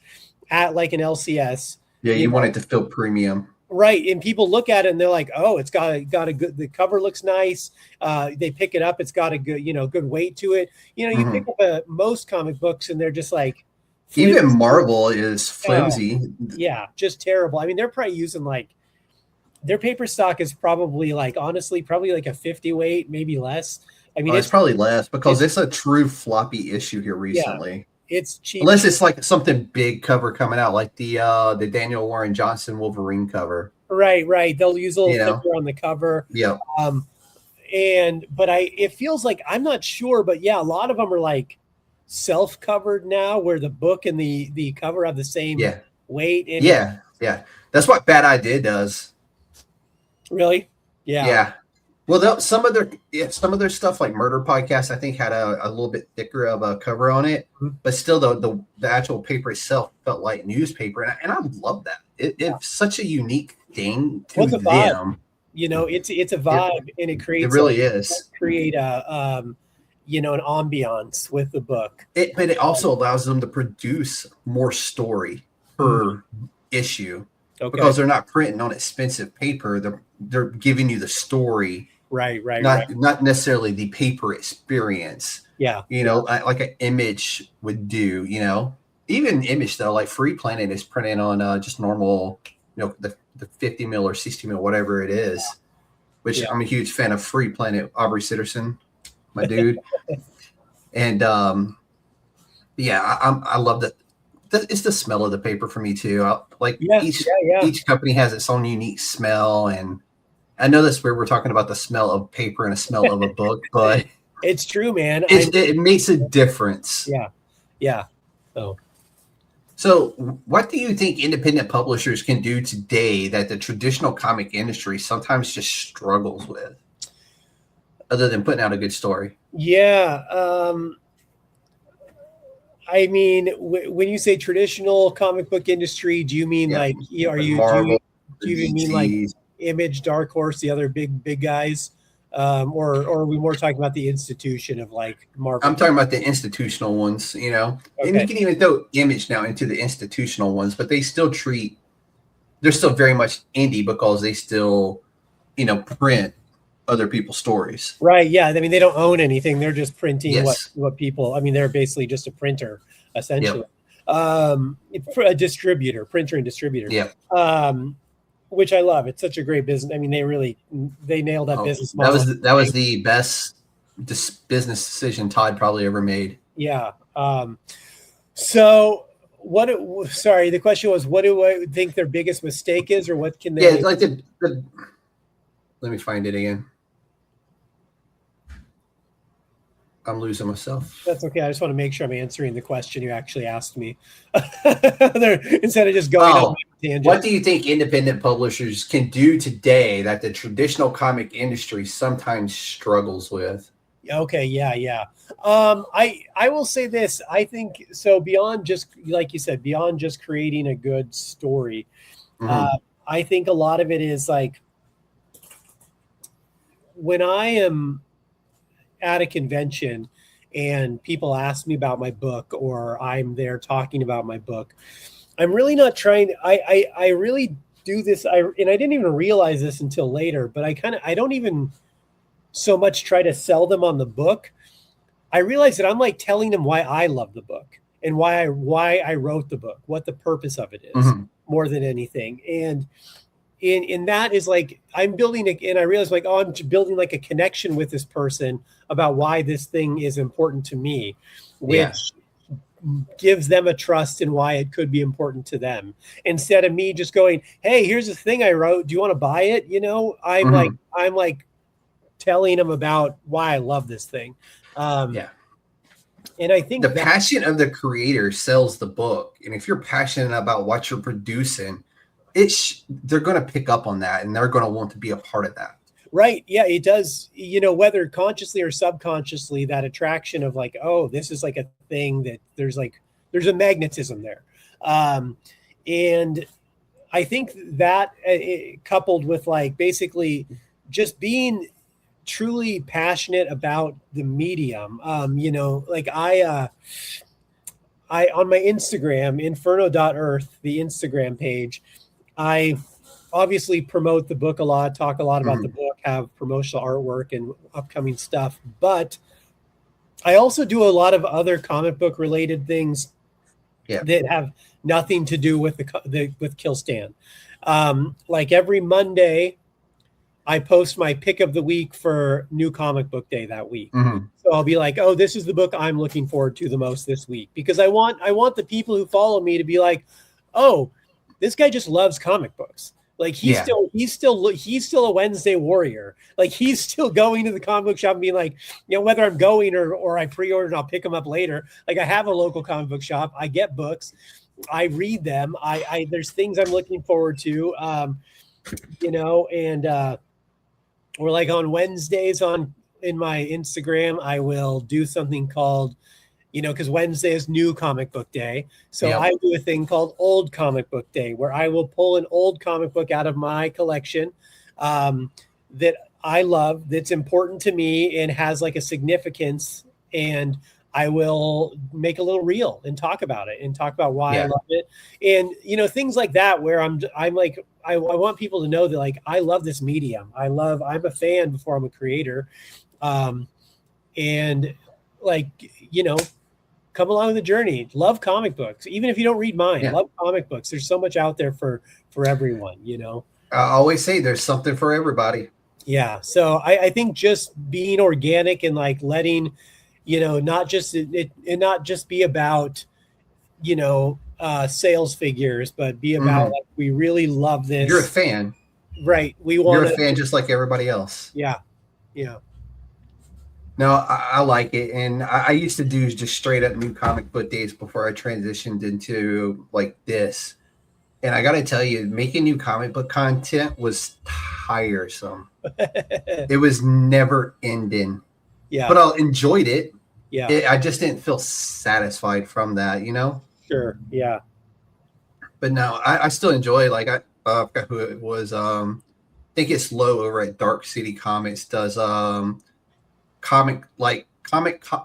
S4: at like an LCS.
S3: Yeah, you want it to feel premium.
S4: Right. And people look at it and they're like, oh, it's got a good, the cover looks nice. They pick it up. It's got a good, you know, good weight to it. You know, you pick up most comic books and they're just like, flimsy.
S3: Even Marvel is flimsy.
S4: Yeah, just terrible. I mean, they're probably using like, their paper stock is probably like, honestly, probably like a 50 weight, maybe less. I mean,
S3: it's probably less because it's a true floppy issue here recently.
S4: Yeah. It's cheap.
S3: Unless it's like something big cover coming out, like the Daniel Warren Johnson Wolverine cover.
S4: Right. They'll use a little sticker on the cover.
S3: Yeah.
S4: It feels like, I'm not sure, but yeah, a lot of them are like self-covered now, where the book and the cover have the same weight. And
S3: yeah. That's what Bad Idea does.
S4: Really? Yeah.
S3: Yeah. Well, some of their stuff, like Murder Podcast, I think had a little bit thicker of a cover on it, but still, the actual paper itself felt like newspaper, and I love that. It's such a unique thing to them.
S4: Vibe? You know, it's a vibe, and it creates.
S3: It really is.
S4: Create a you know, an ambiance with the book.
S3: But it also allows them to produce more story per issue, because they're not printing on expensive paper. They're giving you the story.
S4: Right.
S3: Not necessarily the paper experience. Yeah. You know, like an Image would do, you know. Even Image, though, like Free Planet is printing on just normal, you know, the 50 mil or 60 mil, whatever it is, which I'm a huge fan of Free Planet. Aubrey Sitterson, my dude. And I love that. It's the smell of the paper for me, too. Each company has its own unique smell, and I know that's where we're talking about the smell of paper and a smell of a book, but
S4: it's true, man.
S3: It makes a difference.
S4: Yeah.
S3: So what do you think independent publishers can do today that the traditional comic industry sometimes just struggles with, other than putting out a good story?
S4: Yeah. I mean, when you say traditional comic book industry, do you mean like, Marvel, do you mean like Image, Dark Horse, the other big guys, or are we more talking about the institution of like Marvel? I'm
S3: talking about the institutional ones, you know. And you can even throw Image now into the institutional ones, but they're still very much indie because they still, you know, print other people's stories.
S4: Right. Yeah. I mean, they don't own anything. They're just printing what people, I mean, they're basically just a printer, essentially. Yep. A distributor, printer and distributor.
S3: Yeah.
S4: Which I love. It's such a great business. I mean, they nailed that business model.
S3: That was the best business decision Todd probably ever made.
S4: Yeah. So the question was, what do I think their biggest mistake is, or what can they?
S3: Yeah, like let me find it again. I'm losing myself.
S4: That's okay. I just want to make sure I'm answering the question you actually asked me instead of just going on a tangent.
S3: What do you think independent publishers can do today that the traditional comic industry sometimes struggles with?
S4: Okay. Yeah. I will say this. I think so, beyond just, like you said, beyond just creating a good story, I think a lot of it is like, when I am at a convention and people ask me about my book, or I'm there talking about my book, I'm really not trying. I really do this. And I didn't even realize this until later, but I don't even so much try to sell them on the book. I realize that I'm like telling them why I love the book and why I wrote the book, what the purpose of it is, more than anything. And in that is like, I'm building and I realized like, I'm building like a connection with this person about why this thing is important to me, which gives them a trust in why it could be important to them, instead of me just going, hey, here's the thing I wrote, do you want to buy it? You know, I'm like telling them about why I love this thing. And I think
S3: the passion of the creator sells the book. And if you're passionate about what you're producing, they're going to pick up on that, and they're going to want to be a part of that.
S4: Right. Yeah, it does. You know, whether consciously or subconsciously, that attraction of like, oh, this is like a thing that there's a magnetism there. And I think that coupled with like basically just being truly passionate about the medium, like I on my Instagram, inferno.earth, the Instagram page, I obviously promote the book a lot, talk a lot about the book, have promotional artwork and upcoming stuff, but I also do a lot of other comic book related things that have nothing to do with with Kill Stand. Like every Monday, I post my pick of the week for New Comic Book Day that week. So I'll be like, oh, this is the book I'm looking forward to the most this week, because I want the people who follow me to be like, oh, this guy just loves comic books. Like he's still a Wednesday warrior. Like he's still going to the comic book shop and being like, whether I'm going or I pre-ordered and I'll pick them up later. Like I have a local comic book shop. I get books. I read them. I there's things I'm looking forward to, and or like on Wednesdays in my Instagram, I will do something called, because Wednesday is New Comic Book Day. So I do a thing called Old Comic Book Day, where I will pull an old comic book out of my collection that I love, that's important to me and has like a significance. And I will make a little reel and talk about it and talk about why I love it. And, things like that, where I'm like, I want people to know that like, I love this medium. I'm a fan before I'm a creator. And like, come along with the journey. Love comic books. Even if you don't read mine, love comic books. There's so much out there for everyone,
S3: I always say there's something for everybody.
S4: Yeah. So I think just being organic and like letting, not just be about, sales figures, but be about like, we really love this.
S3: You're a fan.
S4: Right.
S3: You're a fan just like everybody else.
S4: Yeah. Yeah.
S3: No, I like it. And I used to do just straight up New Comic Book Days before I transitioned into like this. And I got to tell you, making new comic book content was tiresome. It was never ending. Yeah. But I enjoyed it. Yeah. I just didn't feel satisfied from that,
S4: Sure. Yeah.
S3: But no, I still enjoy, like, I forgot who it was. I think it's Low over at Dark City Comics does comic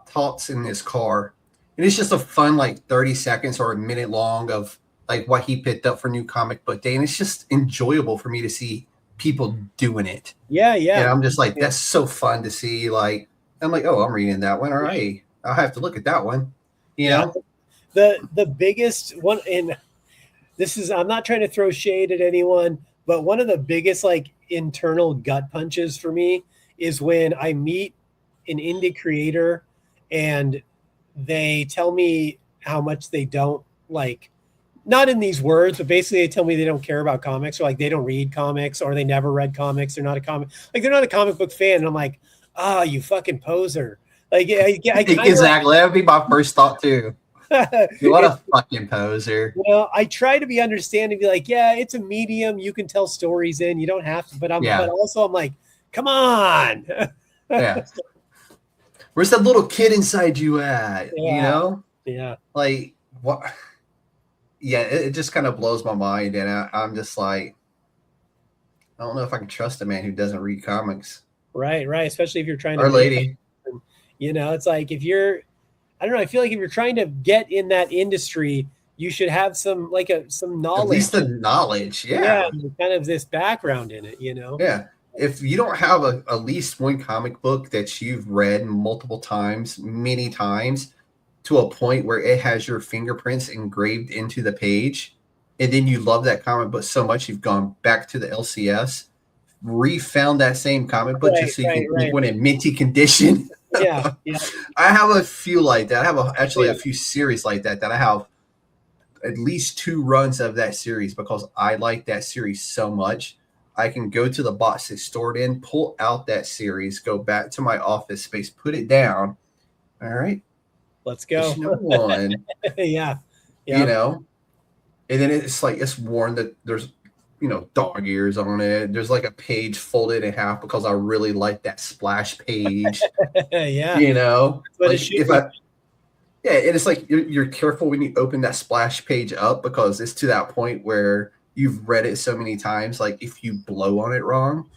S3: talks in his car. And it's just a fun, like 30 seconds or a minute long of like what he picked up for New Comic Book Day. And it's just enjoyable for me to see people doing it.
S4: Yeah. Yeah.
S3: And I'm just like, that's so fun to see. Like, I'm like, oh, I'm reading that one. All right. I'll have to look at that one. You know?
S4: The biggest one, and this is, I'm not trying to throw shade at anyone, but one of the biggest like internal gut punches for me is when I meet an indie creator and they tell me how much they don't like, not in these words, but basically they tell me they don't care about comics, or like they don't read comics, or they never read comics. They're not a comic book fan. And I'm like, you fucking poser. Like,
S3: exactly. That would be my first thought too. What a fucking poser.
S4: Well, I try to be understanding, be like, yeah, it's a medium you can tell stories in. You don't have to, but also I'm like, come on.
S3: Yeah. Where's that little kid inside you at?
S4: Yeah.
S3: You know?
S4: Yeah.
S3: Like, what? Yeah, it just kind of blows my mind. And I'm just like, I don't know if I can trust a man who doesn't read comics.
S4: Right. Especially if you're trying to.
S3: Or lady.
S4: It's like if you're, I don't know, I feel like if you're trying to get in that industry, you should have some knowledge.
S3: At least the knowledge.
S4: Yeah. Kind of this background in it,
S3: Yeah. If you don't have at least one comic book that you've read multiple times, many times, to a point where it has your fingerprints engraved into the page, and then you love that comic book so much you've gone back to the LCS, refound that same comic book just so you can keep one in minty condition.
S4: Yeah.
S3: I have a few like that. I have a few series like that I have at least 2 runs of that series because I like that series so much. I can go to the box it's stored in, pull out that series, go back to my office space, put it down. All right.
S4: Let's go.
S3: One.
S4: Yeah.
S3: And then it's like, it's worn that there's, dog ears on it. There's like a page folded in half because I really like that splash page.
S4: Yeah.
S3: But and it's like you're careful when you open that splash page up because it's to that point where you've read it so many times, like if you blow on it wrong,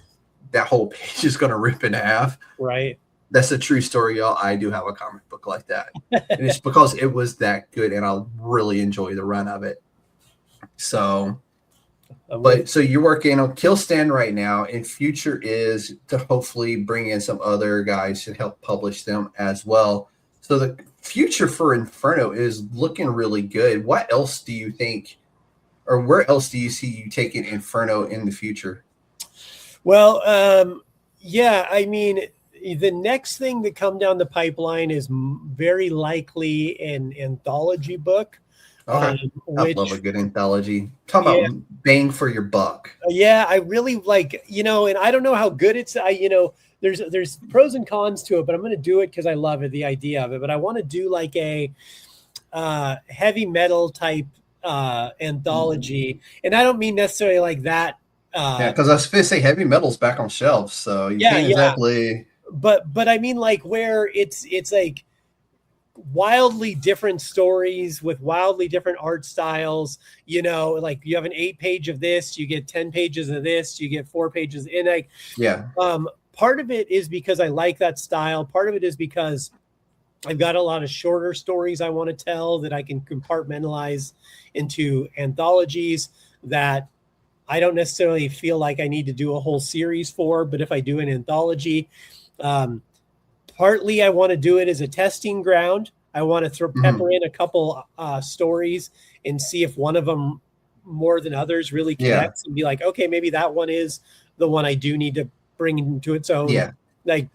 S3: that whole page is going to rip in half.
S4: Right.
S3: That's a true story, y'all. I do have a comic book like that. And it's because it was that good and I really enjoy the run of it. So, so you're working on Kill Stand right now, and future is to hopefully bring in some other guys to help publish them as well. So the future for Inferno is looking really good. What else do you think, or where else do you see you taking Inferno in the future?
S4: Well, yeah, I mean, the next thing to come down the pipeline is very likely an anthology book.
S3: Okay. I love a good anthology. Talk about bang for your buck.
S4: Yeah, I really like, and I don't know how good it's, there's pros and cons to it, but I'm going to do it because I love it, the idea of it. But I want to do like a heavy metal type anthology. And I don't mean necessarily like that.
S3: Because I was going to say heavy metal's back on shelves. So you can't exactly.
S4: But I mean like where it's like wildly different stories with wildly different art styles, like you have an 8-page of this, you get 10 pages of this, you get 4 pages in like, part of it is because I like that style. Part of it is because I've got a lot of shorter stories I want to tell that I can compartmentalize into anthologies that I don't necessarily feel like I need to do a whole series for, but if I do an anthology, partly I want to do it as a testing ground. I want to pepper in a couple stories and see if one of them more than others really connects and be like, okay, maybe that one is the one I do need to bring into its own.
S3: Yeah.
S4: And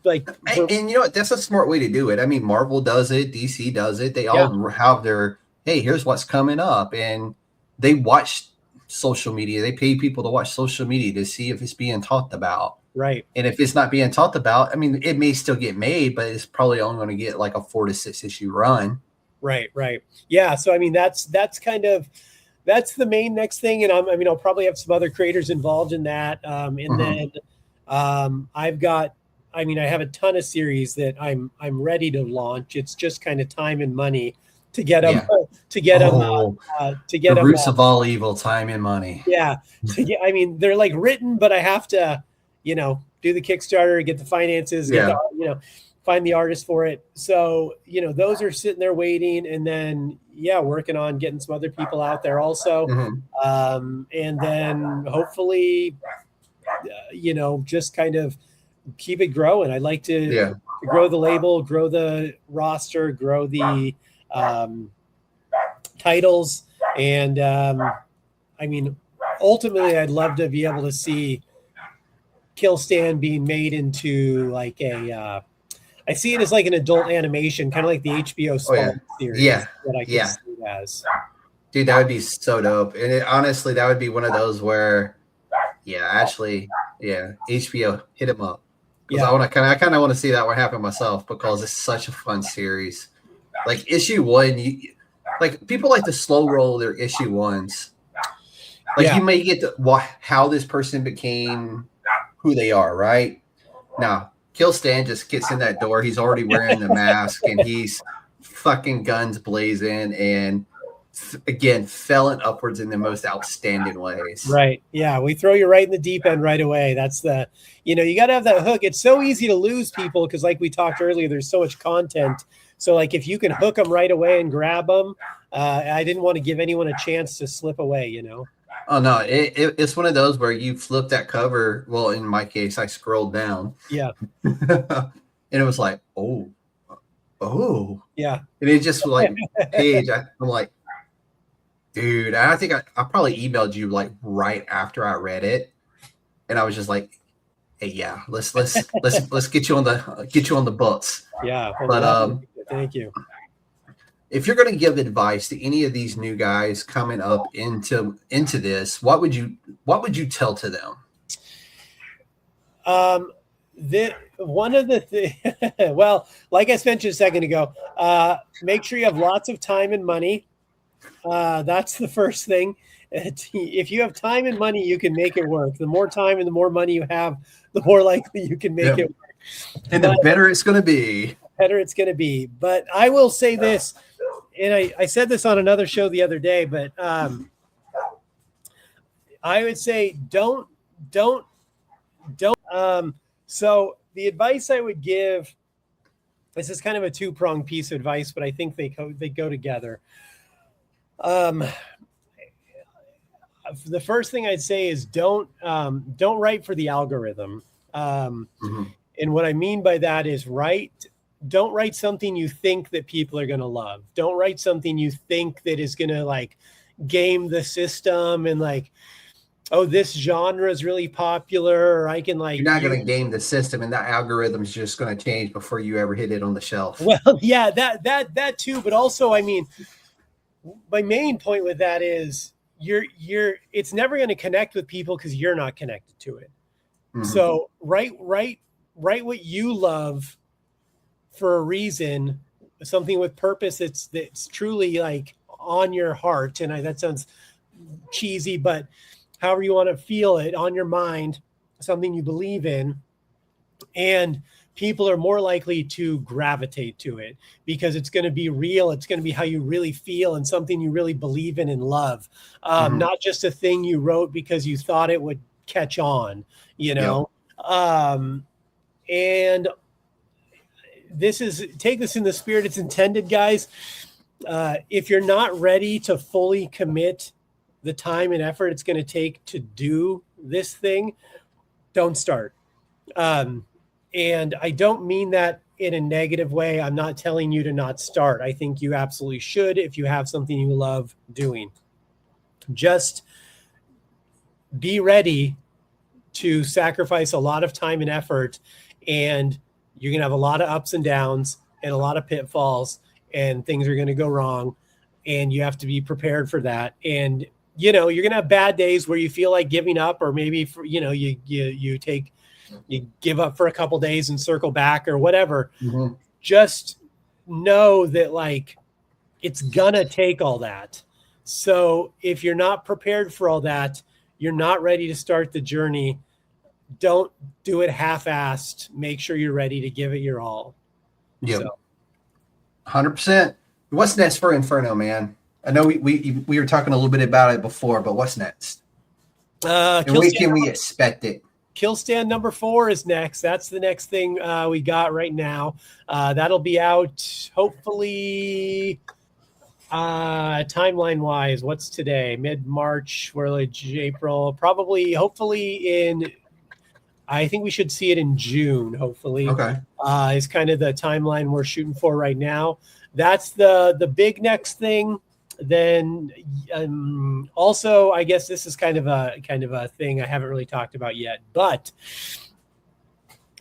S3: you know what? That's a smart way to do it. I mean, Marvel does it. DC does it. They all have their, hey, here's what's coming up. And they watch social media. They pay people to watch social media to see if it's being talked about.
S4: Right.
S3: And if it's not being talked about, I mean, it may still get made, but it's probably only going to get like a 4 to 6 issue run. Right.
S4: Yeah. So, I mean, that's the main next thing. And I'll probably have some other creators involved in that. Then I have a ton of series that I'm ready to launch. It's just kind of time and money to get them, the
S3: roots of all evil, time and money.
S4: Yeah. They're like written, but I have to, do the Kickstarter, get the finances, find the artist for it. So, those are sitting there waiting, and then, working on getting some other people out there also. And then hopefully, just kind of keep it growing. I'd like to grow the label, grow the roster, grow the titles. And ultimately I'd love to be able to see Kill Stand being made into like I see it as like an adult animation, kind of like the HBO Spawn series.
S3: Yeah.
S4: That I can see it as.
S3: Dude, that would be so dope. And honestly, that would be one of those where, HBO, hit him up. Because I kind of want to see that one happen myself, because it's such a fun series. Like issue 1, people like to slow roll their issue 1s. You may get to how this person became who they are, right? Now, Kill Stand just gets in that door. He's already wearing the mask, and he's fucking guns blazing, and again, felling upwards in the most outstanding ways.
S4: Right. Yeah. We throw you right in the deep end right away. That's the, you got to have that hook. It's so easy to lose people because, like we talked earlier, there's so much content. So, like, if you can hook them right away and grab them, I didn't want to give anyone a chance to slip away,
S3: Oh, no. It's one of those where you flip that cover. Well, in my case, I scrolled down.
S4: Yeah.
S3: And it was like, oh.
S4: Yeah.
S3: And it just like page. I'm like, dude, I think I probably emailed you like right after I read it, and I was just like, "Hey, let's get you on the books."
S4: Yeah,
S3: but
S4: thank you.
S3: If you're going to give advice to any of these new guys coming up into this, what would you tell to them?
S4: Well, like I mentioned a second ago, make sure you have lots of time and money. That's the first thing. If you have time and money, you can make it work. The more time and the more money you have, the more likely you can make it work.
S3: And the better it's going to be.
S4: But I will say this, and I said this on another show the other day, but I would say don't. So the advice I would give, this is kind of a two-pronged piece of advice, but I think they go together. The first thing I'd say is don't write for the algorithm. And what I mean by that is don't write something you think that people are going to love. Don't write something you think that is going to like game the system and like, oh, this genre is really popular. Or I can like,
S3: you're not going to game the system, and that algorithm is just going to change before you ever hit it on the shelf.
S4: Well, yeah, that too. But also, I mean, my main point with that is it's never going to connect with people because you're not connected to it. So write what you love for a reason, something with purpose that's truly like on your heart. And that sounds cheesy, but however you want to feel it, on your mind, something you believe in. And people are more likely to gravitate to it because it's going to be real. It's going to be how you really feel and something you really believe in and love. Not just a thing you wrote because you thought it would catch on, you know? And take this in the spirit it's intended, guys. If you're not ready to fully commit the time and effort it's going to take to do this thing, don't start. And I don't mean that in a negative way. I'm not telling you to not start. I think you absolutely should if you have something you love doing. Just be ready to sacrifice a lot of time and effort, and you're going to have a lot of ups and downs and a lot of pitfalls, and things are going to go wrong, and you have to be prepared for that. And you're going to have bad days where you feel like giving up, or maybe you give up for a couple days and circle back or whatever. Just know that like it's gonna take all that. So if you're not prepared for all that, you're not ready to start the journey. Don't do it half-assed. Make sure you're ready to give it your all.
S3: Yeah, so. 100%. What's next for Inferno, man? I know we were talking a little bit about it before, but what's next? And when can we expect it?
S4: Kill Stand number 4 is next. That's the next thing we got right now. That'll be out hopefully timeline-wise. What's today? Mid-March, we're like April. Probably, hopefully I think we should see it in June, hopefully.
S3: Okay.
S4: Is kind of the timeline we're shooting for right now. That's the big next thing. Then also, I guess this is kind of a thing I haven't really talked about yet, but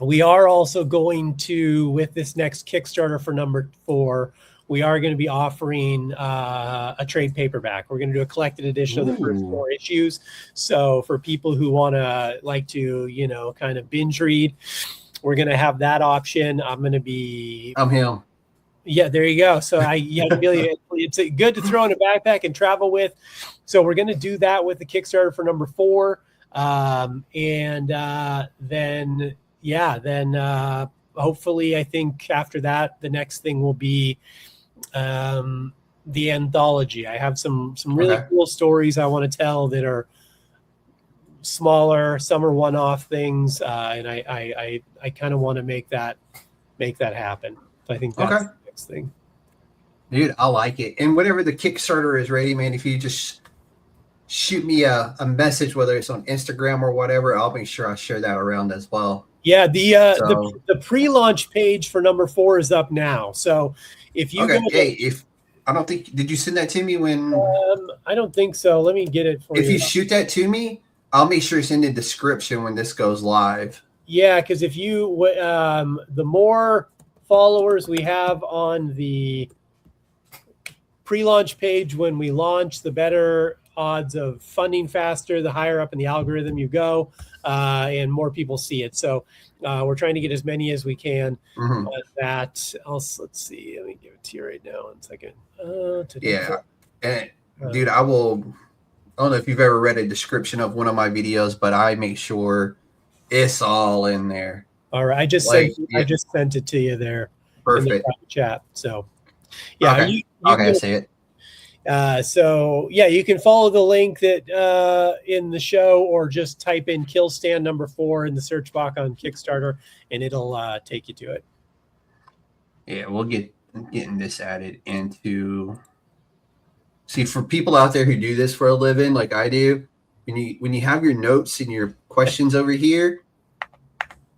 S4: we are also going to, with this next Kickstarter for number 4, we are going to be offering a trade paperback. We're going to do a collected edition of the first 4 issues. So for people who want to like to, kind of binge read, we're going to have that option. I'm him. Yeah, there you go. So it's good to throw in a backpack and travel with. So we're going to do that with the Kickstarter for number 4. Then hopefully I think after that, the next thing will be the anthology. I have some really cool stories I want to tell that are smaller. Some are one-off things. And I kind of want to make that happen. So I think that's the next thing.
S3: Dude, I like it. And whenever the Kickstarter is ready, man, if you just shoot me a message, whether it's on Instagram or whatever, I'll make sure I share that around as well.
S4: Yeah, the pre-launch page for number 4 is up now. So if you
S3: did you send that to me when?
S4: I don't think so. Let me get it for you.
S3: If you shoot that to me, I'll make sure it's in the description when this goes live.
S4: Yeah, because if you the more followers we have on the pre-launch page when we launch, the better odds of funding faster, the higher up in the algorithm you go, and more people see it. So we're trying to get as many as we can. Let's see. Let me give it to you right now. 1 second.
S3: And dude, I don't know if you've ever read a description of one of my videos, but I make sure it's all in there.
S4: All right. I just sent it to you there.
S3: Perfect.
S4: In the chat. So yeah.
S3: I see it.
S4: So yeah, you can follow the link that in the show, or just type in Kill Stand number 4 in the search box on Kickstarter, and it'll take you to it.
S3: Yeah, we'll getting this added into. See, for people out there who do this for a living, like I do, when you have your notes and your questions over here,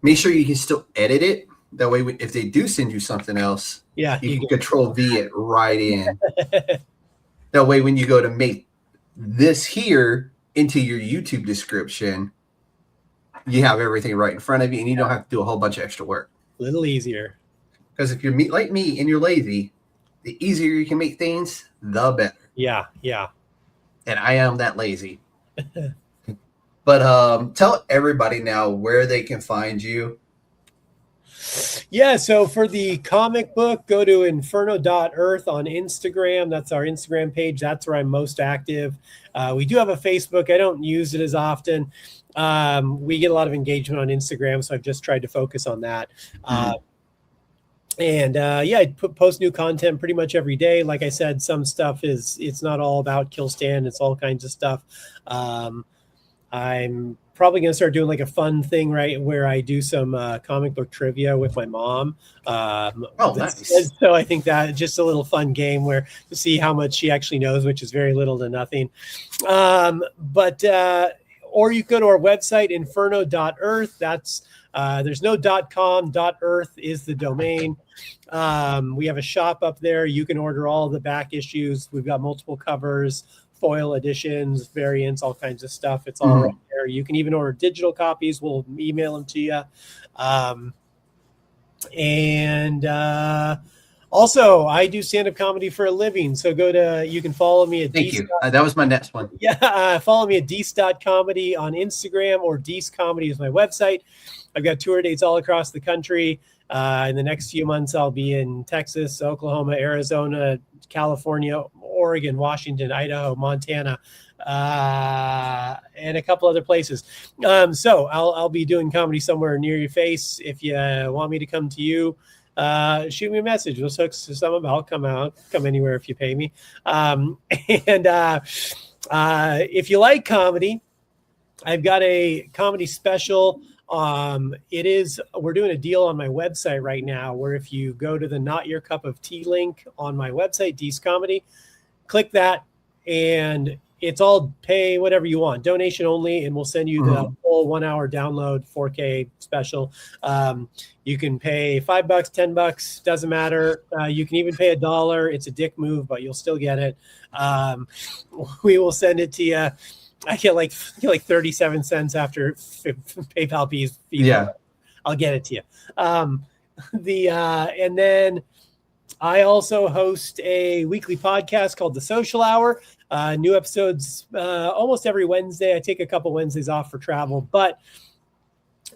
S3: make sure you can still edit it. That way, if they do send you something else,
S4: yeah,
S3: you can Control V it right in. That way, when you go to make this here into your YouTube description, you have everything right in front of you, and you don't have to do a whole bunch of extra work.
S4: A little easier.
S3: Because if you're like me and you're lazy, the easier you can make things, the better.
S4: Yeah.
S3: And I am that lazy. But tell everybody now where they can find you.
S4: Yeah, so for the comic book, go to inferno.earth on Instagram. That's our Instagram page. That's where I'm most active. We do have a Facebook. I don't use it as often. We get a lot of engagement on Instagram, so I've just tried to focus on that. I post new content pretty much every day. Like I said, some stuff it's not all about Kill Stand. It's all kinds of stuff. I'm probably going to start doing like a fun thing, right, where I do some comic book trivia with my mom.
S3: Nice.
S4: So I think that just a little fun game where to see how much she actually knows, which is very little to nothing. Or you go to our website, inferno.earth. That's there's no .com. .earth is the domain. We have a shop up there. You can order all the back issues. We've got multiple covers, foil editions, variants, all kinds of stuff. It's all right there. You can even order digital copies. We'll email them to you. Also, I do stand-up comedy for a living. So you can follow me at
S3: Thank
S4: Deece.
S3: you. That was my next one.
S4: Yeah, follow me at Deece.comedy on Instagram, or Deece Comedy is my website. I've got tour dates all across the country. In the next few months, I'll be in Texas, Oklahoma, Arizona, California, Oregon, Washington, Idaho, Montana, and a couple other places. So I'll be doing comedy somewhere near your face. If you want me to come to you, shoot me a message. We'll hook some up. I'll come anywhere if you pay me. If you like comedy, I've got a comedy special. We're doing a deal on my website right now where if you go to the Not Your Cup of Tea link on my website, Deece Comedy, click that, and it's all pay whatever you want, donation only, and we'll send you the full 1 hour download 4K special. You can pay $5, $10, doesn't matter. You can even pay $1. It's a dick move, but you'll still get it. We will send it to you. I get like 37 cents after PayPal fees.
S3: Yeah,
S4: I'll get it to you. And then I also host a weekly podcast called The Social Hour. New episodes almost every Wednesday. I take a couple Wednesdays off for travel, but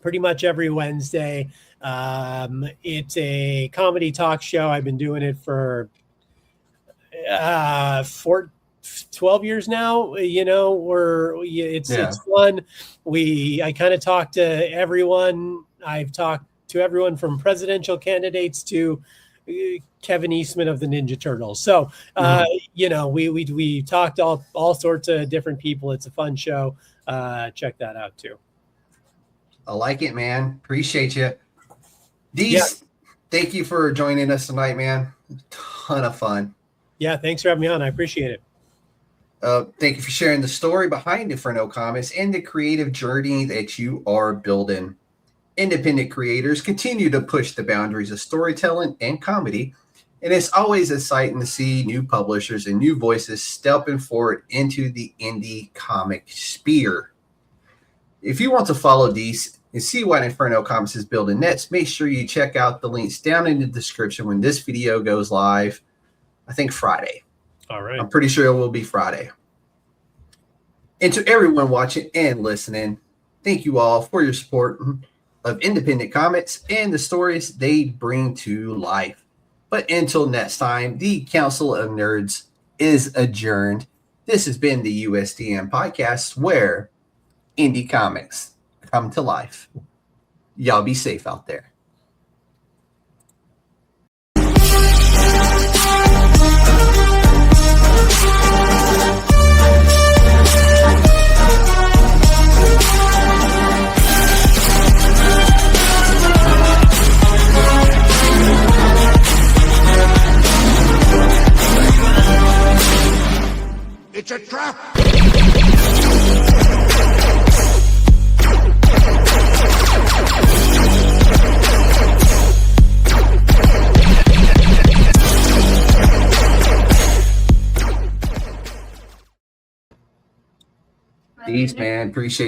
S4: pretty much every Wednesday. It's a comedy talk show. I've been doing it for 12 years now. It's fun. I kind of talk to everyone. I've talked to everyone from presidential candidates to Kevin Eastman of the Ninja Turtles. So we talked to all sorts of different people. It's a fun show. Check that out too.
S3: I like it, man. Appreciate you. Deece, thank you for joining us tonight, man. Ton of fun.
S4: Yeah, thanks for having me on. I appreciate it.
S3: Thank you for sharing the story behind Inferno Comics and the creative journey that you are building. Independent creators continue to push the boundaries of storytelling and comedy, and it's always exciting to see new publishers and new voices stepping forward into the indie comic sphere. If you want to follow Deece and see what Inferno Comics is building next, make sure you check out the links down in the description when this video goes live, I think Friday.
S4: All right.
S3: I'm pretty sure it will be Friday. And to everyone watching and listening, thank you all for your support of independent comics and the stories they bring to life. But until next time, the Council of Nerds is adjourned. This has been the USDN Podcast, where indie comics come to life. Y'all be safe out there.
S2: It's a trap!
S3: Dees, man, appreciate